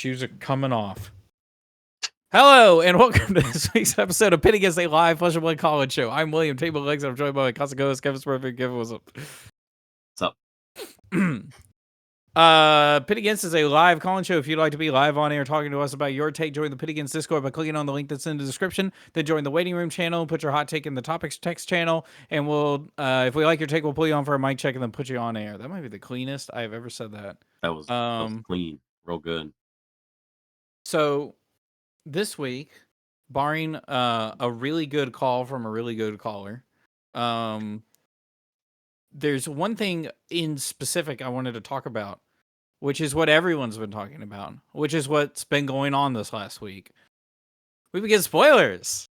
shoes are coming off. Hello, and welcome to this week's episode of Pitting Against a Live Pleasure Play College Show. I'm William Table Legs, and I'm joined by my constant co-host, Kevin Smurph. Kevin, what's up? What's up? Pit Against is a live call-in show. If you'd like to be live on air talking to us about your take, join the Pit Against Discord by clicking on the link that's in the description. Then join the waiting room channel, put your hot take in the topics text channel, and we'll, if we like your take, we'll pull you on for a mic check and then put you on air. That might be the cleanest I have ever said that. That was clean, real good. So this week, barring a really good call from a really good caller, there's one thing in specific I wanted to talk about, which is what everyone's been talking about, which is what's been going on this last week. We've been getting spoilers.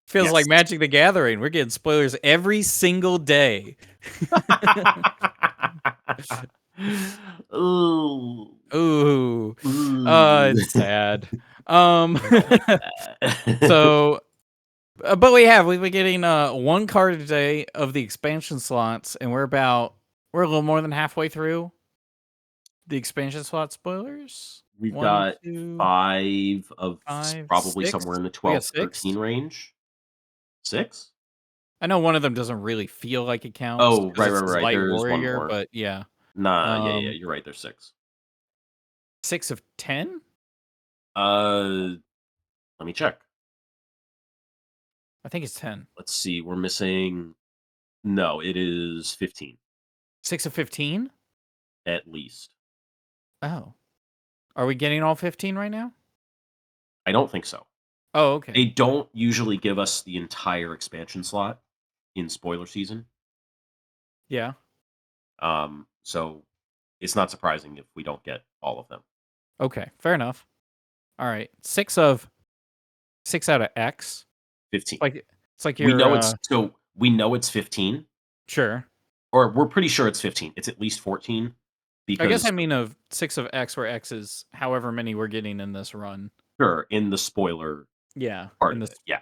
Feels like Magic the Gathering. We're getting spoilers every single day. Ooh. It's sad. So, but we've been getting one card a day of the expansion slots, and we're a little more than halfway through the expansion slot spoilers. We've got 5 of probably 6? Somewhere in the 12, 13 range. 6? I know one of them doesn't really feel like it counts. Oh, right. Light There's Warrior, one more. But yeah. Nah, yeah, you're right. There's 6. 6 of 10? Let me check. I think it's 10. Let's see. We're missing. No, it is 15. 6 of 15? At least. Oh. Are we getting all 15 right now? I don't think so. Oh, okay. They don't usually give us the entire expansion slot in spoiler season. Yeah. So it's not surprising if we don't get all of them. Okay, fair enough. All right. 6 out of X. 15. It's like we know it's 15. Sure. Or we're pretty sure it's 15. It's at least 14. Because I guess I mean of 6 of X, where X is however many we're getting in this run. Sure, in the spoiler. Yeah. Part of it. Yeah.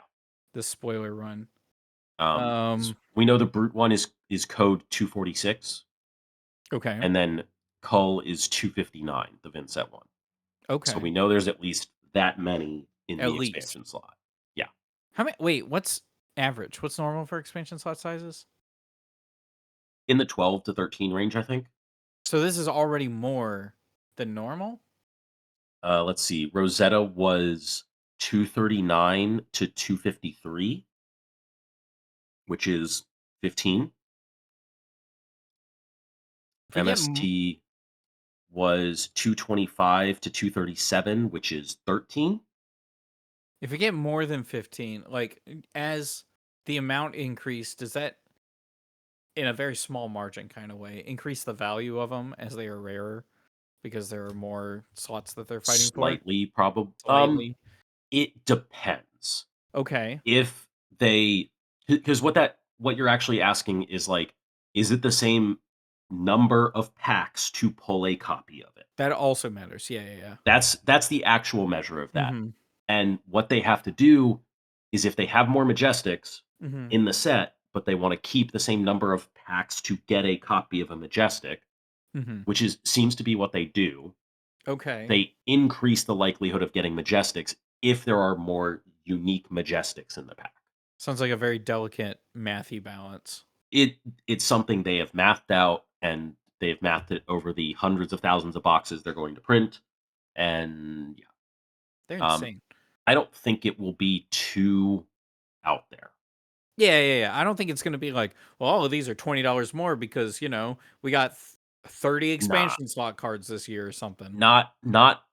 The spoiler run. We know the brute one is code 246. Okay. And then Cull is 259, the Vincent one. Okay. So we know there's at least that many in the expansion slot. Yeah. How many? Wait, what's average? What's normal for expansion slot sizes? In the 12 to 13 range, I think. So this is already more than normal? Let's see. Rosetta was 239 to 253, which is 15. MST was 225 to 237, which is 13. If we get more than 15, like as the amount increased, does that, in a very small margin kind of way, increase the value of them as they are rarer because there are more slots that they're fighting Slightly, for? probably. Slightly. It depends. Okay. If they, because what you're actually asking is like, is it the same number of packs to pull a copy of it? That also matters. Yeah. That's the actual measure of that. Mm-hmm. And what they have to do is if they have more Majestics in the set, but they want to keep the same number of packs to get a copy of a Majestic, which seems to be what they do. Okay. They increase the likelihood of getting Majestics if there are more unique Majestics in the pack. Sounds like a very delicate mathy balance. It's something they have mathed out, and they've mathed it over the hundreds of thousands of boxes they're going to print. And yeah. They're insane. I don't think it will be too out there. Yeah. I don't think it's going to be like, well, all of these are $20 more because, we got 30 expansion slot cards this year or something. Not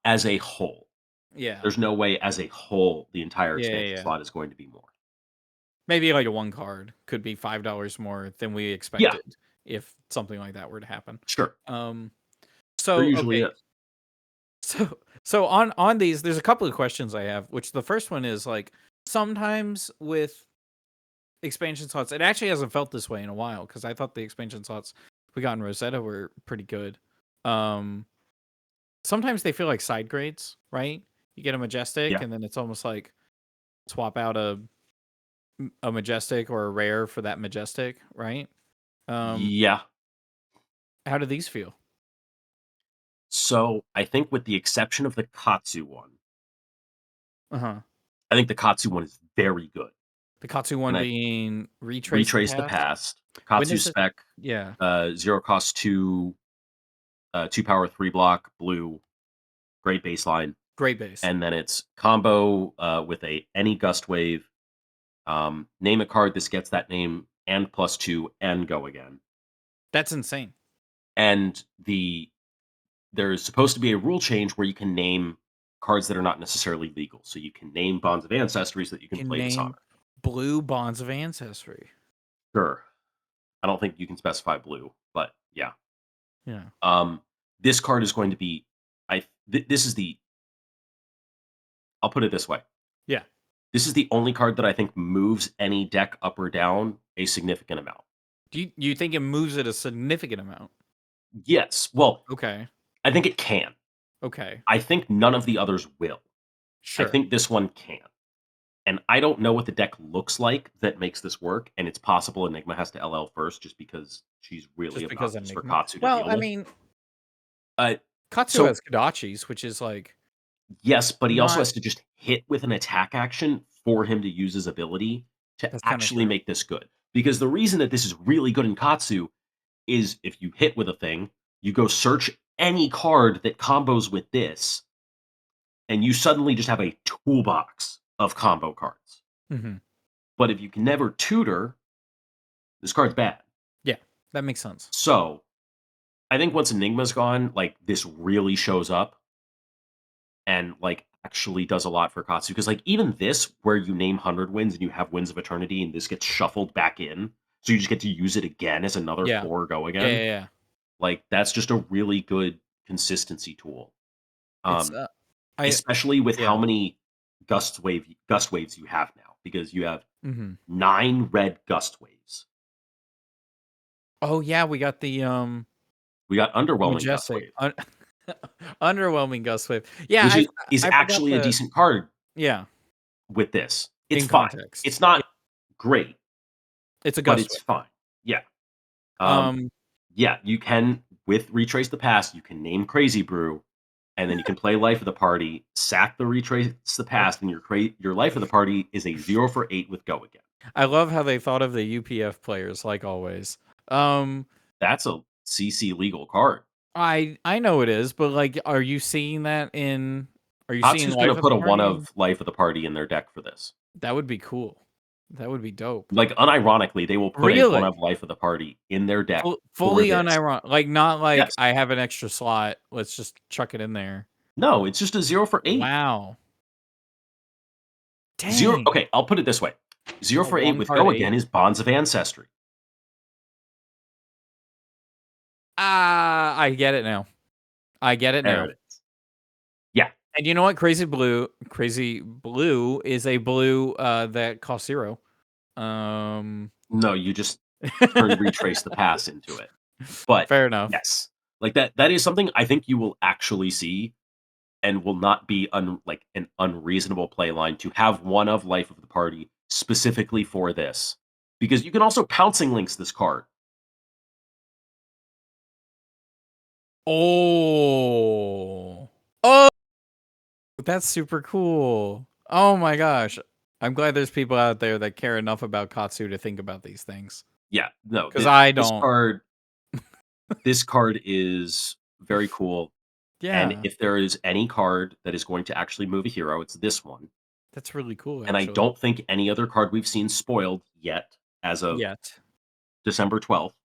as a whole. Yeah. There's no way as a whole the entire expansion slot is going to be more. Maybe like a one card could be $5 more than we expected if something like that were to happen. Sure. So there usually is. So on these, there's a couple of questions I have, which the first one is like, sometimes with expansion slots, it actually hasn't felt this way in a while because I thought the expansion slots we got in Rosetta were pretty good. Sometimes they feel like side grades, right? You get a Majestic and then it's almost like swap out a Majestic or a rare for that Majestic, right? Yeah. How do these feel? So I think with the exception of the Katsu one, Uh-huh. I think the Katsu one is very good. The Katsu one And I being Retrace the retrace the Past? past. When Katsu does it spec, Yeah. 0 cost 2, 2 power 3 block, blue, great baseline. Great base. And then it's combo with any gust wave. Name a card, this gets that name, and +2, and go again. That's insane. And there's supposed to be a rule change where you can name cards that are not necessarily legal. So you can name Bonds of Ancestry so that you can Can play name Dishonor. blue Bonds of Ancestry. Sure. I don't think you can specify blue, but yeah. Yeah. This card is going to be this is the I'll put it this way. Yeah. This is the only card that I think moves any deck up or down a significant amount. Do you think it moves it a significant amount? Yes. Well, Okay. I think it can. Okay. I think none of the others will. I Sure. think this one can. And I don't know what the deck looks like that makes this work, and it's possible Enigma has to LL first just because she's really Just because obnoxious for Enigma. Katsu to Well, deal I with. mean, Uh, Katsu so has Kodachis, which is like yes, but he also not has to just hit with an attack action for him to use his ability to that's kind of actually true. make this good. Because the reason that this is really good in Katsu is if you hit with a thing, you go search any card that combos with this, and you suddenly just have a toolbox of combo cards. Hmm. But if you can never tutor, this card's bad. Yeah, that makes sense. So I think once Enigma's gone, like this really shows up and like actually does a lot for Katsu. Because like even this, where you name 100 wins and you have Winds of Eternity, and this gets shuffled back in, so you just get to use it again as another Yeah. 4 go Yeah, again. yeah. Like that's just a really good consistency tool. It's I Especially with how yeah. many gust waves you have now, because you have Hmm. 9 red gust waves. Oh yeah, we got the We got underwhelming gust majestic wave, underwhelming gust wave. Yeah, which is I forgot actually a the decent card yeah, with this. It's in fine. context. It's Yeah, not great, it's a but gust it's wave. fine. Yeah. Um, Um yeah, you can with Retrace the Past, you can name Crazy Brew, and then you can play Life of the Party, sack the Retrace the Past, and your Life of the Party is a 0 for 8 with Go Again. I love how they thought of the UPF players like always. Um That's a CC legal card. I know it is, but like are you seeing that in are you seeing Atsu's Life gonna of the put a 1 Party in of Life of the Party in their deck for this. that would be cool. That would be dope. Like, unironically, they will put a 1 Really? of Life of the Party in their deck for Fully this. unironic, like, not like, Yes. "I have an extra slot, let's just chuck it in there." No, it's just a 0 for 8. Wow. 0 Dang. okay, I'll put it this way. 0 A for 8 one with card Go 8? Again is Bonds of Ancestry. Ah, I get it now. I get it There now. it is. Yeah. And you know what? Crazy Blue is a blue, that costs 0. Um No, you just turn Retrace the Past into it. But, Fair enough. yes. Like, that is something I think you will actually see and will not be like, an unreasonable play line to have 1 of Life of the Party specifically for this. Because you can also Pouncing Links this card. Oh. Oh! That's super cool. Oh my gosh. I'm glad there's people out there that care enough about Katsu to think about these things. Yeah, no, 'Cause I this don't. card is very cool, and Yeah, if there is any card that is going to actually move a hero, it's this one, that's really cool, and I actually. don't think any other card we've seen spoiled yet as of Yet. December 12th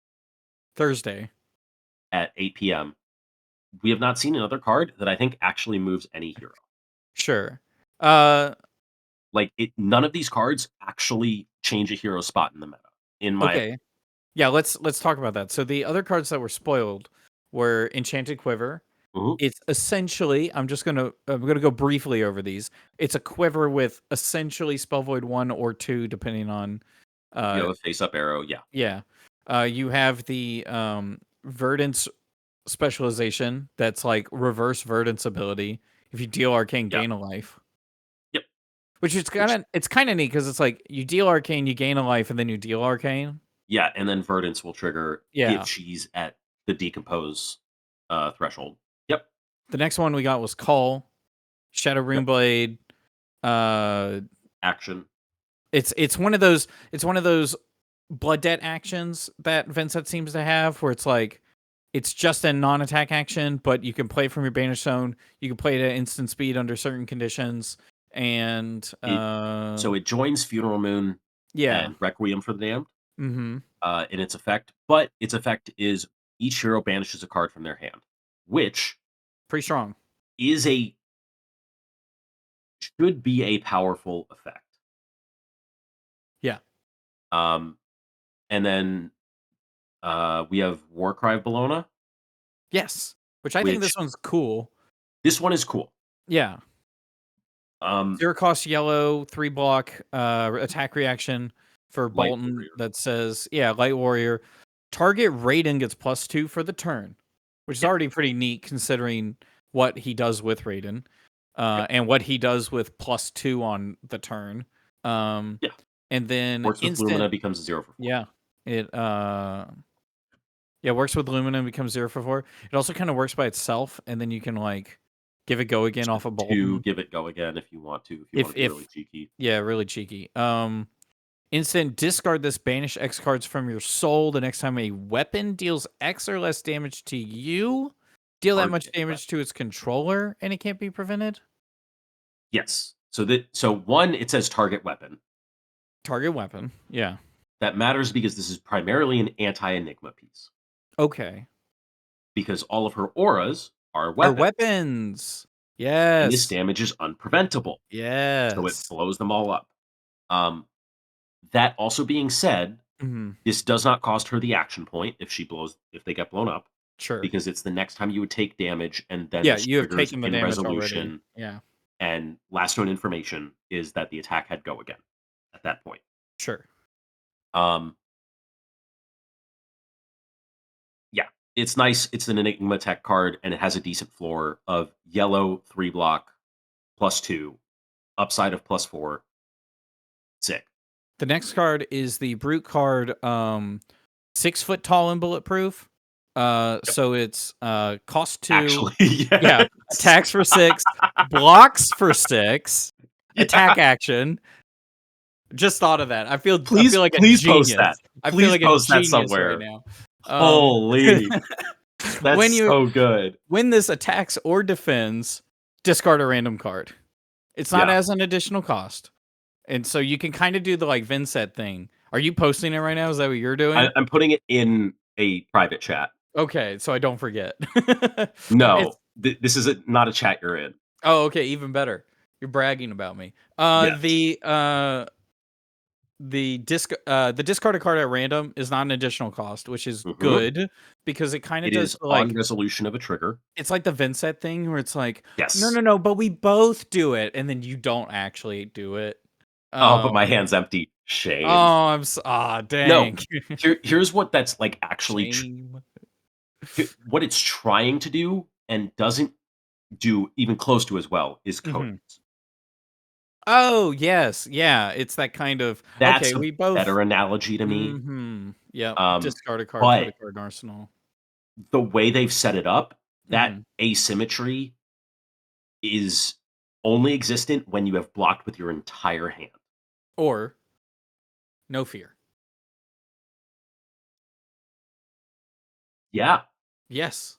Thursday. at 8 PM. We have not seen another card that I think actually moves any hero. Sure. Uh, Like, none of these cards actually change a hero spot in the meta, in my opinion. okay. Yeah, let's talk about that. So the other cards that were spoiled were Enchanted Quiver. Mhm. It's essentially I'm gonna go briefly over these. It's a quiver with essentially Spell Void 1 or 2, depending on You uh have a face-up arrow, yeah. yeah. You have the Verdance specialization that's like reverse Verdance ability. If you deal arcane, Yeah. gain a life. Yep. Which is Which kind of neat because it's like you deal arcane, you gain a life, and then you deal arcane. yeah, and then Verdance will trigger if Yeah. she's at the decompose, threshold. Yep. The next one we got was Cull, Shadow Rune Blade. Action. It's one of those blood debt actions that Vincent seems to have, where it's like it's just a non-attack action, but you can play from your banish zone. You can play it at instant speed under certain conditions, and so it joins Funeral Moon and Requiem for the Damned in its effect, but its effect is each hero banishes a card from their hand, which pretty strong. Should be a powerful effect. Yeah. And then we have Warcry of Bologna. Yes, which I think this one's cool. This one is cool. Yeah. 0 cost yellow, 3 block attack reaction for Bolton that says, Light Warrior. Target Raiden gets +2 for the turn, which is already pretty neat considering what he does with Raiden and what he does with +2 on the turn. And then works with Lumina, becomes 0 for 4. Yeah. It works with Lumina and becomes 0 for 4. It also kind of works by itself, and then you can like give it go again off of Bolton. To give it go again if you want to. If you want to be really cheeky. Yeah, really cheeky. Instant discard this, banish X cards from your soul. The next time a weapon deals X or less damage to you, deal that much damage to its controller, and it can't be prevented. Yes. So one, it says target weapon. Target weapon. Yeah. That matters because this is primarily an anti-enigma piece. Okay. Because all of her auras are weapons. Yes. And this damage is unpreventable. Yes. So it blows them all up. That also being said, this does not cost her the action point if they get blown up. Sure. Because it's the next time you would take damage, and then you have taken the damage already. Yeah. And last known information is that the attack had go again at that point. Sure. Yeah, it's nice. It's an Enigma tech card, and it has a decent floor of yellow 3 block +2, upside of +4. Sick. The next card is the Brute card, 6 foot tall and bulletproof. So it's cost 2. Actually, yes. Attacks for 6, blocks for 6, attack action. Just thought of that. I feel like a genius. Post that. I feel like post a genius that somewhere right now. Holy, that's so good. When this attacks or defends, discard a random card. It's not as an additional cost. And so you can kind of do the like Vincent thing. Are you posting it right now? Is that what you're doing? I'm putting it in a private chat. Okay, so I don't forget. No, this is not a chat you're in. Oh, okay, even better. You're bragging about me. Yes. The discard a card at random is not an additional cost, which is good because it kind of does like on resolution of a trigger. It's like the Vincent thing where it's like, yes, no, but we both do it, and then you don't actually do it. But my hand's empty. Shame. Oh, dang. No, here's what that's like actually. What it's trying to do and doesn't do even close to as well is codes. Oh yes, yeah. It's that kind of that's we both better analogy to me. Yeah, discard a card, put a card in arsenal. The way they've set it up, that asymmetry is only existent when you have blocked with your entire hand. Or no fear. Yeah. Yes.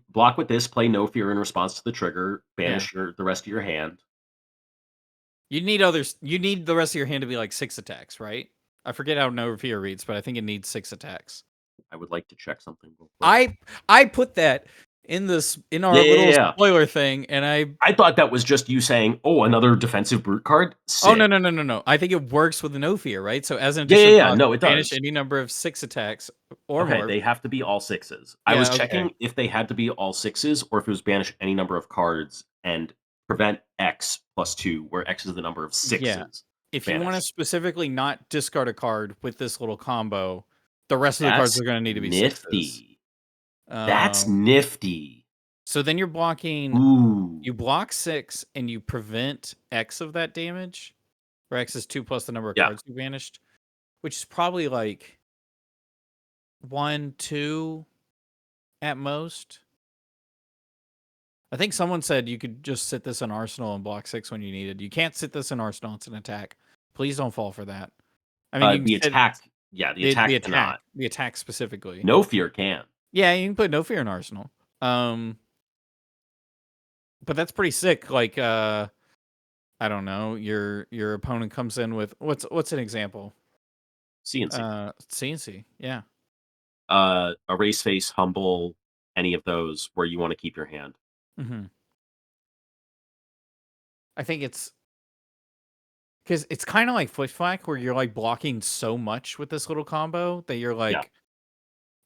Block with this, play no fear in response to the trigger, banish the rest of your hand. You need the rest of your hand to be like 6 attacks, right? I forget how no fear reads, but I think it needs 6 attacks. I would like to check something real quick. I put that in our little spoiler thing, and I thought that was just you saying, "Oh, another defensive brute card." Sick. Oh no! I think it works with no fear, right? So as an addition, no, it does. Banish any number of 6 attacks or more. They have to be all 6s. I was checking if they had to be all 6s, or if it was banish any number of cards and prevent X +2, where X is the number of 6s. Yeah. If you want to specifically not discard a card with this little combo, the rest of the cards are going to need to be nifty. 6s. That's nifty. So then you're blocking. Ooh. You block 6 and you prevent X of that damage, where X is 2 plus the number of cards you banished, which is probably like 1, 2 at most. I think someone said you could just sit this in Arsenal and block 6 when you needed. You can't sit this in Arsenal. It's an attack. Please don't fall for that. I mean, you can The sit attack, the attack cannot. the attack specifically. No Fear can. Yeah, you can put No Fear in Arsenal. But that's pretty sick. Like, I don't know. Your opponent comes in with what's an example? CNC. CNC. Yeah. Erase Face, Humble, any of those where you want to keep your hand. Mm-hmm. I think it's because it's kind of like Flip where you're like blocking so much with this little combo that you're like,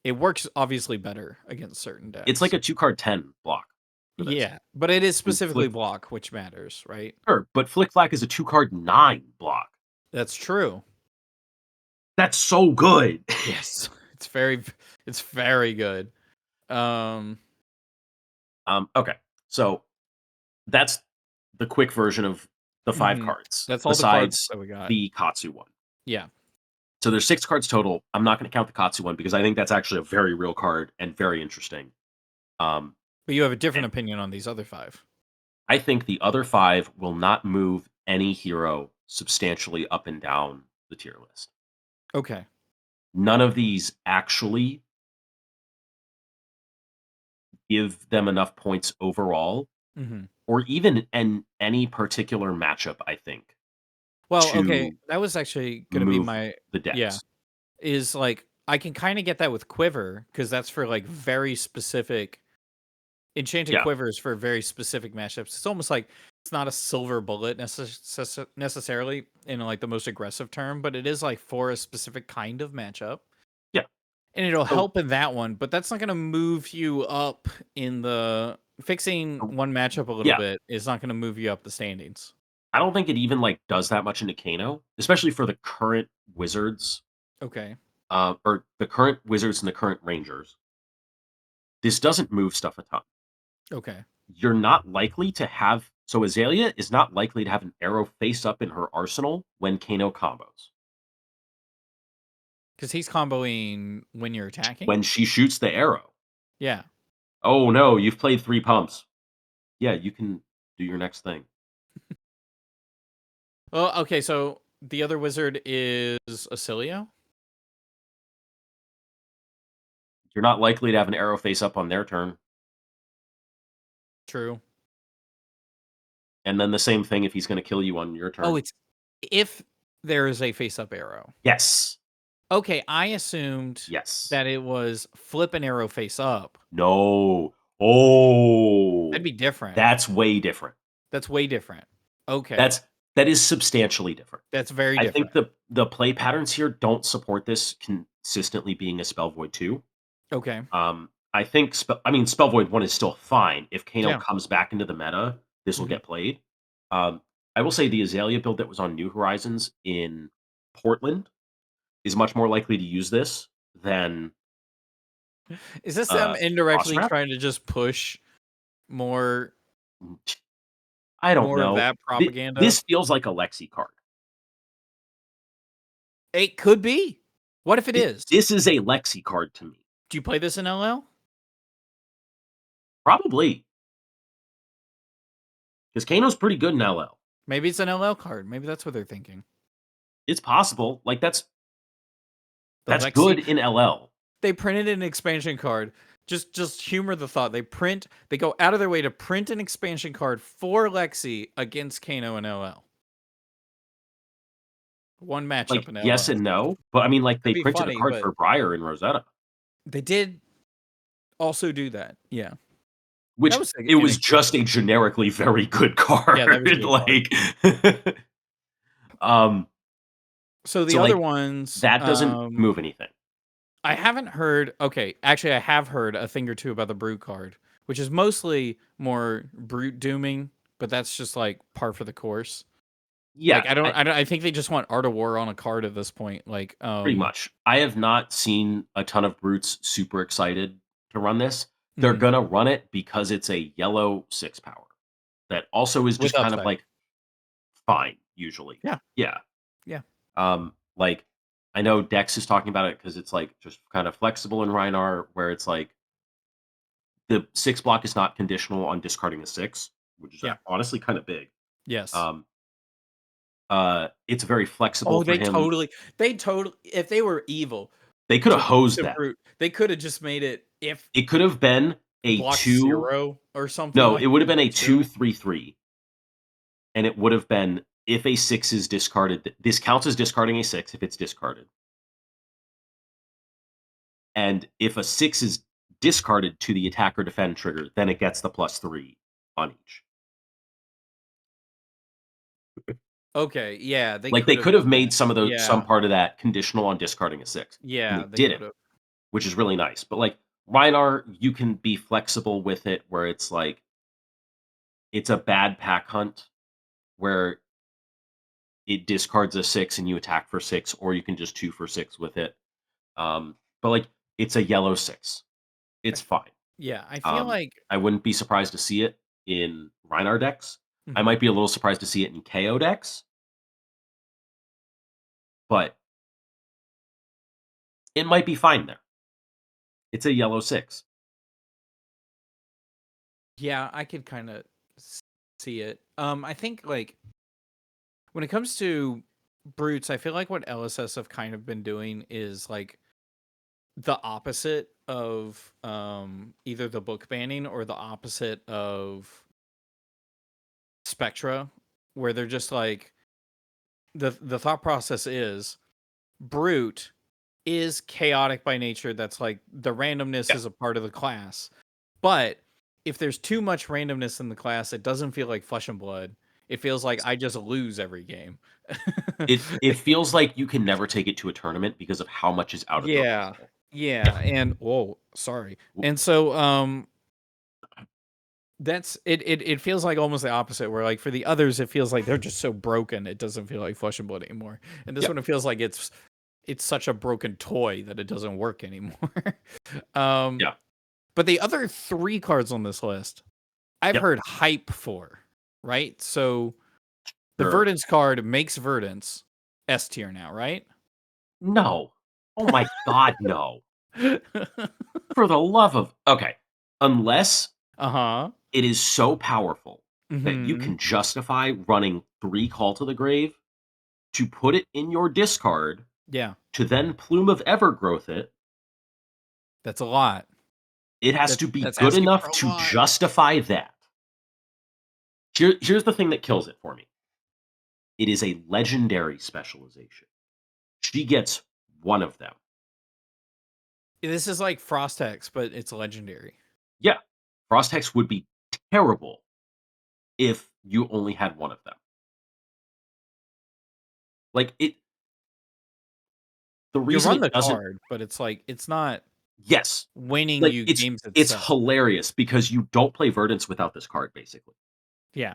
it works obviously better against certain decks. It's like a 2-card 10 block. Yeah, but it is specifically block, which matters, right? Sure, but Flick Flack is a 2-card 9 block. That's true. That's so good. Yes, it's very good. Okay, so that's the quick version of the 5 cards. That's all besides the cards that we got. The Katsu one. Yeah. So there's 6 cards total. I'm not going to count the Katsu one because I think that's actually a very real card and very interesting. But you have a different opinion on these other 5. I think the other 5 will not move any hero substantially up and down the tier list. Okay. None of these actually give them enough points overall, or even in any particular matchup, I think. Well, okay, that was actually going to be my the decks. Yeah, is like I can kind of get that with Quiver because that's for like very specific enchanted quivers for very specific matchups. It's almost like it's not a silver bullet necessarily in like the most aggressive term, but it is like for a specific kind of matchup. Yeah, and it'll help in that one, but that's not going to move you up in the fixing one matchup a little bit is not going to move you up the standings. I don't think it even like does that much into Kano, especially for the current Wizards. Okay. Or the current Wizards and the current Rangers. This doesn't move stuff a ton. Okay. You're not likely to have Azalea is not likely to have an arrow face up in her arsenal when Kano combos. Because he's comboing when you're attacking? When she shoots the arrow. Yeah. Oh no, you've played 3 pumps. Yeah, you can do your next thing. Well, okay, so the other wizard is Acilio? You're not likely to have an arrow face up on their turn. True. And then the same thing if he's going to kill you on your turn. Oh, it's if there is a face up arrow. Yes. Okay, I assumed that it was flip an arrow face up. No. Oh. That'd be different. That's way different. That's way different. Okay. That is substantially different. That's very different. I think the play patterns here don't support this consistently being a Spell Void 2. Okay. I think Spell Void 1 is still fine. If Kano comes back into the meta, this will get played. I will say the Azalea build that was on New Horizons in Portland is much more likely to use this than is this them indirectly Crosswrap? trying to just push more? I don't more know. Of that propaganda. This feels like a Lexi card. It could be. What if it is? This is a Lexi card to me. Do you play this in LL? Probably. Because Kano's pretty good in LL. Maybe it's an LL card. Maybe that's what they're thinking. It's possible. Like that's good in LL. They printed an expansion card. Just humor the thought. They go out of their way to print an expansion card for Lexi against Kano and LL. One matchup in LL. Yes and no. But I mean, like they printed a card for Briar and Rosetta. They did also do that. Yeah. Which it was just a generically very good card. Yeah, that was a good card. So the other ones that doesn't move anything. I haven't heard. Okay, actually, I have heard a thing or two about the Brute card, which is mostly more Brute dooming, but that's just like par for the course. Yeah, like, I think they just want Art of War on a card at this point. Like, pretty much. I have not seen a ton of Brutes super excited to run this. They're gonna run it because it's a yellow 6 power that also is just kind of like fine usually. Yeah. Like I know Dex is talking about it because it's like just kind of flexible in Rhinar, where it's like the 6 block is not conditional on discarding a 6, which is honestly kind of big. Yes. It's very flexible for him. They totally, if they were evil, They could have hosed that. Brute, they could have just made it if it could have been a block 2 0 or something. No, like it would have been a 2. 2/3/3. And it would have been if a 6 is discarded. This counts as discarding a 6 if it's discarded. And if a 6 is discarded to the attack or defend trigger, then it gets the +3 on each. Okay, yeah, They could have made some of those some part of that conditional on discarding a 6. Yeah, and they did it, which is really nice. But like Rhinar, you can be flexible with it where it's like it's a bad pack hunt where it discards a 6 and you attack for 6, or you can just 2 for 6 with it. But like it's a yellow 6. It's fine. Yeah, I feel like I wouldn't be surprised to see it in Rhinar decks. I Mhm. might be a little surprised to see it in KO decks. But it might be fine there. It's a yellow 6. Yeah, I could kind of see it. I think like when it comes to brutes, I feel like what LSS have kind of been doing is like the opposite of either the book banning or the opposite of Spectra, where they're just like the thought process is brute is chaotic by nature. That's like the randomness is a part of the class. But if there's too much randomness in the class, it doesn't feel like Flesh and Blood. It feels like I just lose every game. It feels like you can never take it to a tournament because of how much is out of the puzzle. Yeah, and whoa, sorry. And so that's it feels like almost the opposite, where like for the others it feels like they're just so broken it doesn't feel like Flesh and Blood anymore. And this one it feels like it's such a broken toy that it doesn't work anymore. But the other 3 cards on this list, I've heard hype for, right? So the Verdance card makes Verdance S tier now, right? No. Oh my god, no. For the love of okay. Unless it is so powerful that you can justify running 3 Call to the Grave to put it in your discard. Yeah. To then Plume of Evergrowth it. That's a lot. It has to be good enough to justify that. Here's the thing that kills it for me. It is a legendary specialization. She gets 1 of them. This is like Frost Hex, but it's legendary. Yeah. Frost Hex would be terrible if you only had 1 of them. Like it. The reason you run it the doesn't, card, but it's like it's not. Yes, winning like, you it's, games it's itself. hilarious because you don't play Verdance without this card, basically. Yeah.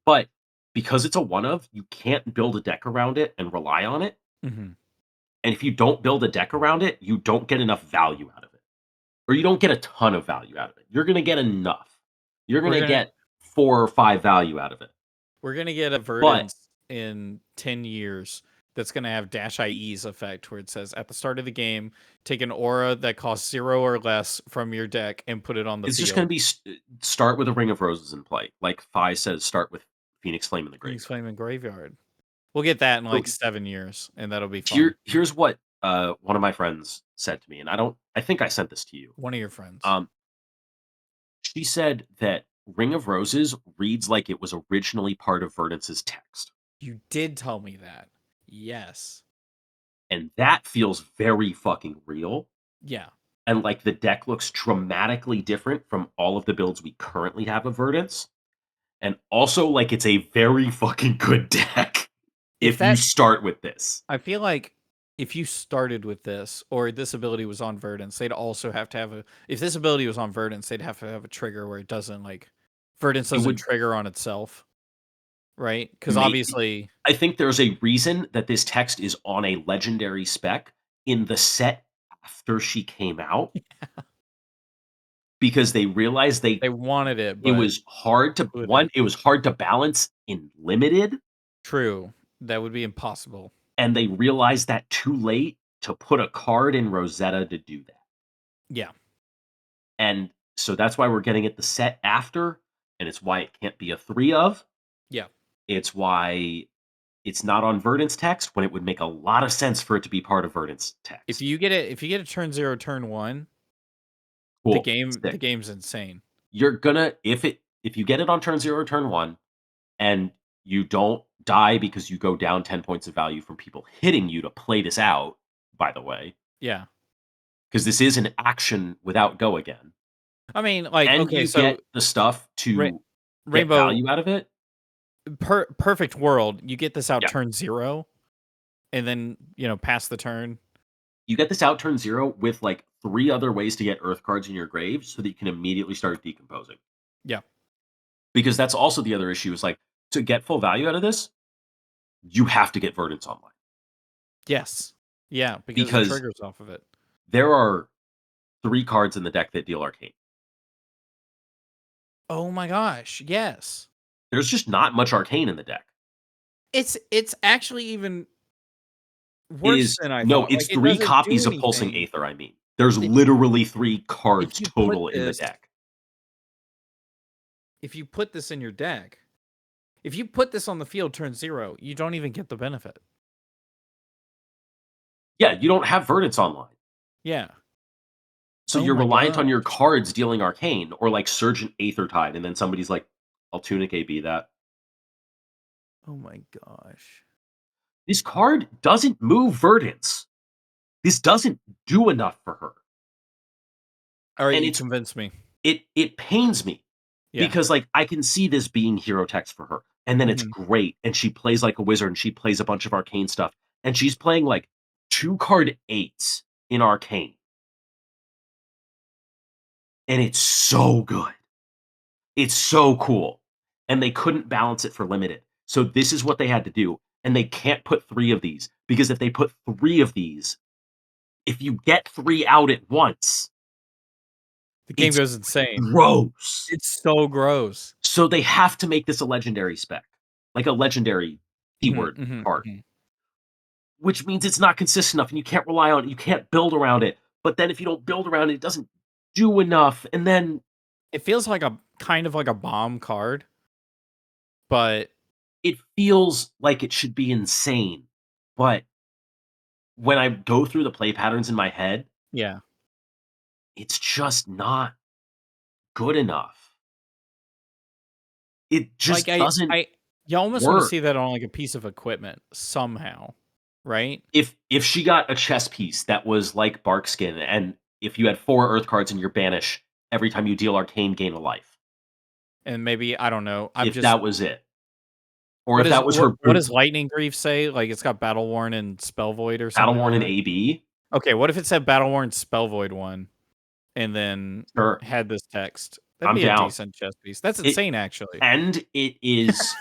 But because it's a 1-of, you can't build a deck around it and rely on it. Mm-hmm. And if you don't build a deck around it, you don't get enough value out of it. Or you don't get a ton of value out of it. You're going to get enough. You're going to get 4 or 5 value out of it. We're going to get a Verdance in 10 years that's going to have Dash IE's effect, where it says at the start of the game, take an aura that costs 0 or less from your deck and put it on the field. It's just going to be start with a Ring of Roses in play. Like Fi says, start with Phoenix Flame in the Graveyard. Phoenix Flame in Graveyard. We'll get that in like 7 years, and that'll be fun. Here's what one of my friends said to me, and I think I sent this to you. One of your friends. She said that Ring of Roses reads like it was originally part of Verdance's text. You did tell me that. Yes. And that feels very fucking real. Yeah. And like the deck looks dramatically different from all of the builds we currently have of Verdance. And also like it's a very fucking good deck if you start with this. I feel like if you started with this, or this ability was on Verdance, they'd also have to have if this ability was on Verdance, they'd have to have a trigger where it doesn't like Verdance doesn't trigger on itself. Right? Because obviously I think there's a reason that this text is on a legendary spec in the set after she came out. Yeah. Because they realized they wanted it, but it was hard to it was hard to balance in limited. True. That would be impossible. And they realized that too late to put a card in Rosetta to do that. Yeah. And So that's why we're getting it the set after, and it's why it can't be a 3 of. Yeah. It's why it's not on Verdant's text when it would make a lot of sense for it to be part of Verdant's text. If you get a turn 0, turn 1, cool. the game's insane. You're gonna if you get it on turn 0 or turn 1, and you don't die because you go down 10 points of value from people hitting you to play this out, by the way. Yeah. Because this is an action without go again. I mean, like, and okay, you so get the stuff to get Rainbow value out of it. Perfect world, you get this out Yeah. turn 0, and then, pass the turn. You get this out turn 0 with, like, 3 other ways to get earth cards in your grave so that you can immediately start decomposing. Yeah. Because that's also the other issue is, like, to get full value out of this, you have to get Verdants online. Yes. Yeah, because it triggers off of it. There are 3 cards in the deck that deal arcane. Oh my gosh, yes. There's just not much arcane in the deck. It's actually even worse than I thought. No, it's like, 3 copies of Pulsing Aether, I mean. There's literally 3 cards total in the deck. If you put this in your deck, if you put this on the field turn 0, you don't even get the benefit. Yeah, you don't have Verdants online. Yeah. So you're reliant on your cards dealing arcane, or like Surgent Aethertide, and then somebody's like, I'll Tunic AB that. Oh my gosh. This card doesn't move Verdants. This doesn't do enough for her. All right, you convinced me. It pains me. Yeah. Because, like, I can see this being hero text for her. And then it's great. And she plays like a wizard, and she plays a bunch of arcane stuff. And she's playing like 2-card 8s in arcane. And it's so good. It's so cool. And they couldn't balance it for limited. So this is what they had to do. And they can't put 3 of these. Because if they put 3 of these, if you get 3 out at once, the game goes insane. Gross. It's so gross. So they have to make this a legendary spec. Like a legendary keyword card. Which means it's not consistent enough and you can't rely on it. You can't build around it. But then if you don't build around it, it doesn't do enough. And then it feels like a kind of like a bomb card. But it feels like it should be insane. But when I go through the play patterns in my head, yeah, it's just not good enough. It just doesn't. You almost want to see that on like a piece of equipment somehow, right? If she got a chess piece that was like Barkskin, and if you had 4 Earth cards in your banish every time you deal arcane, gain a life, and maybe I don't know. That was it, or if that was her. What does Lightning Grief say? Like it's got Battle Worn and Spell Void or something. Battle Worn and AB. Okay, what if it said Battle Worn Spell Void 1, and then had this text? That'd be a decent chess piece. That's insane, actually. And it is.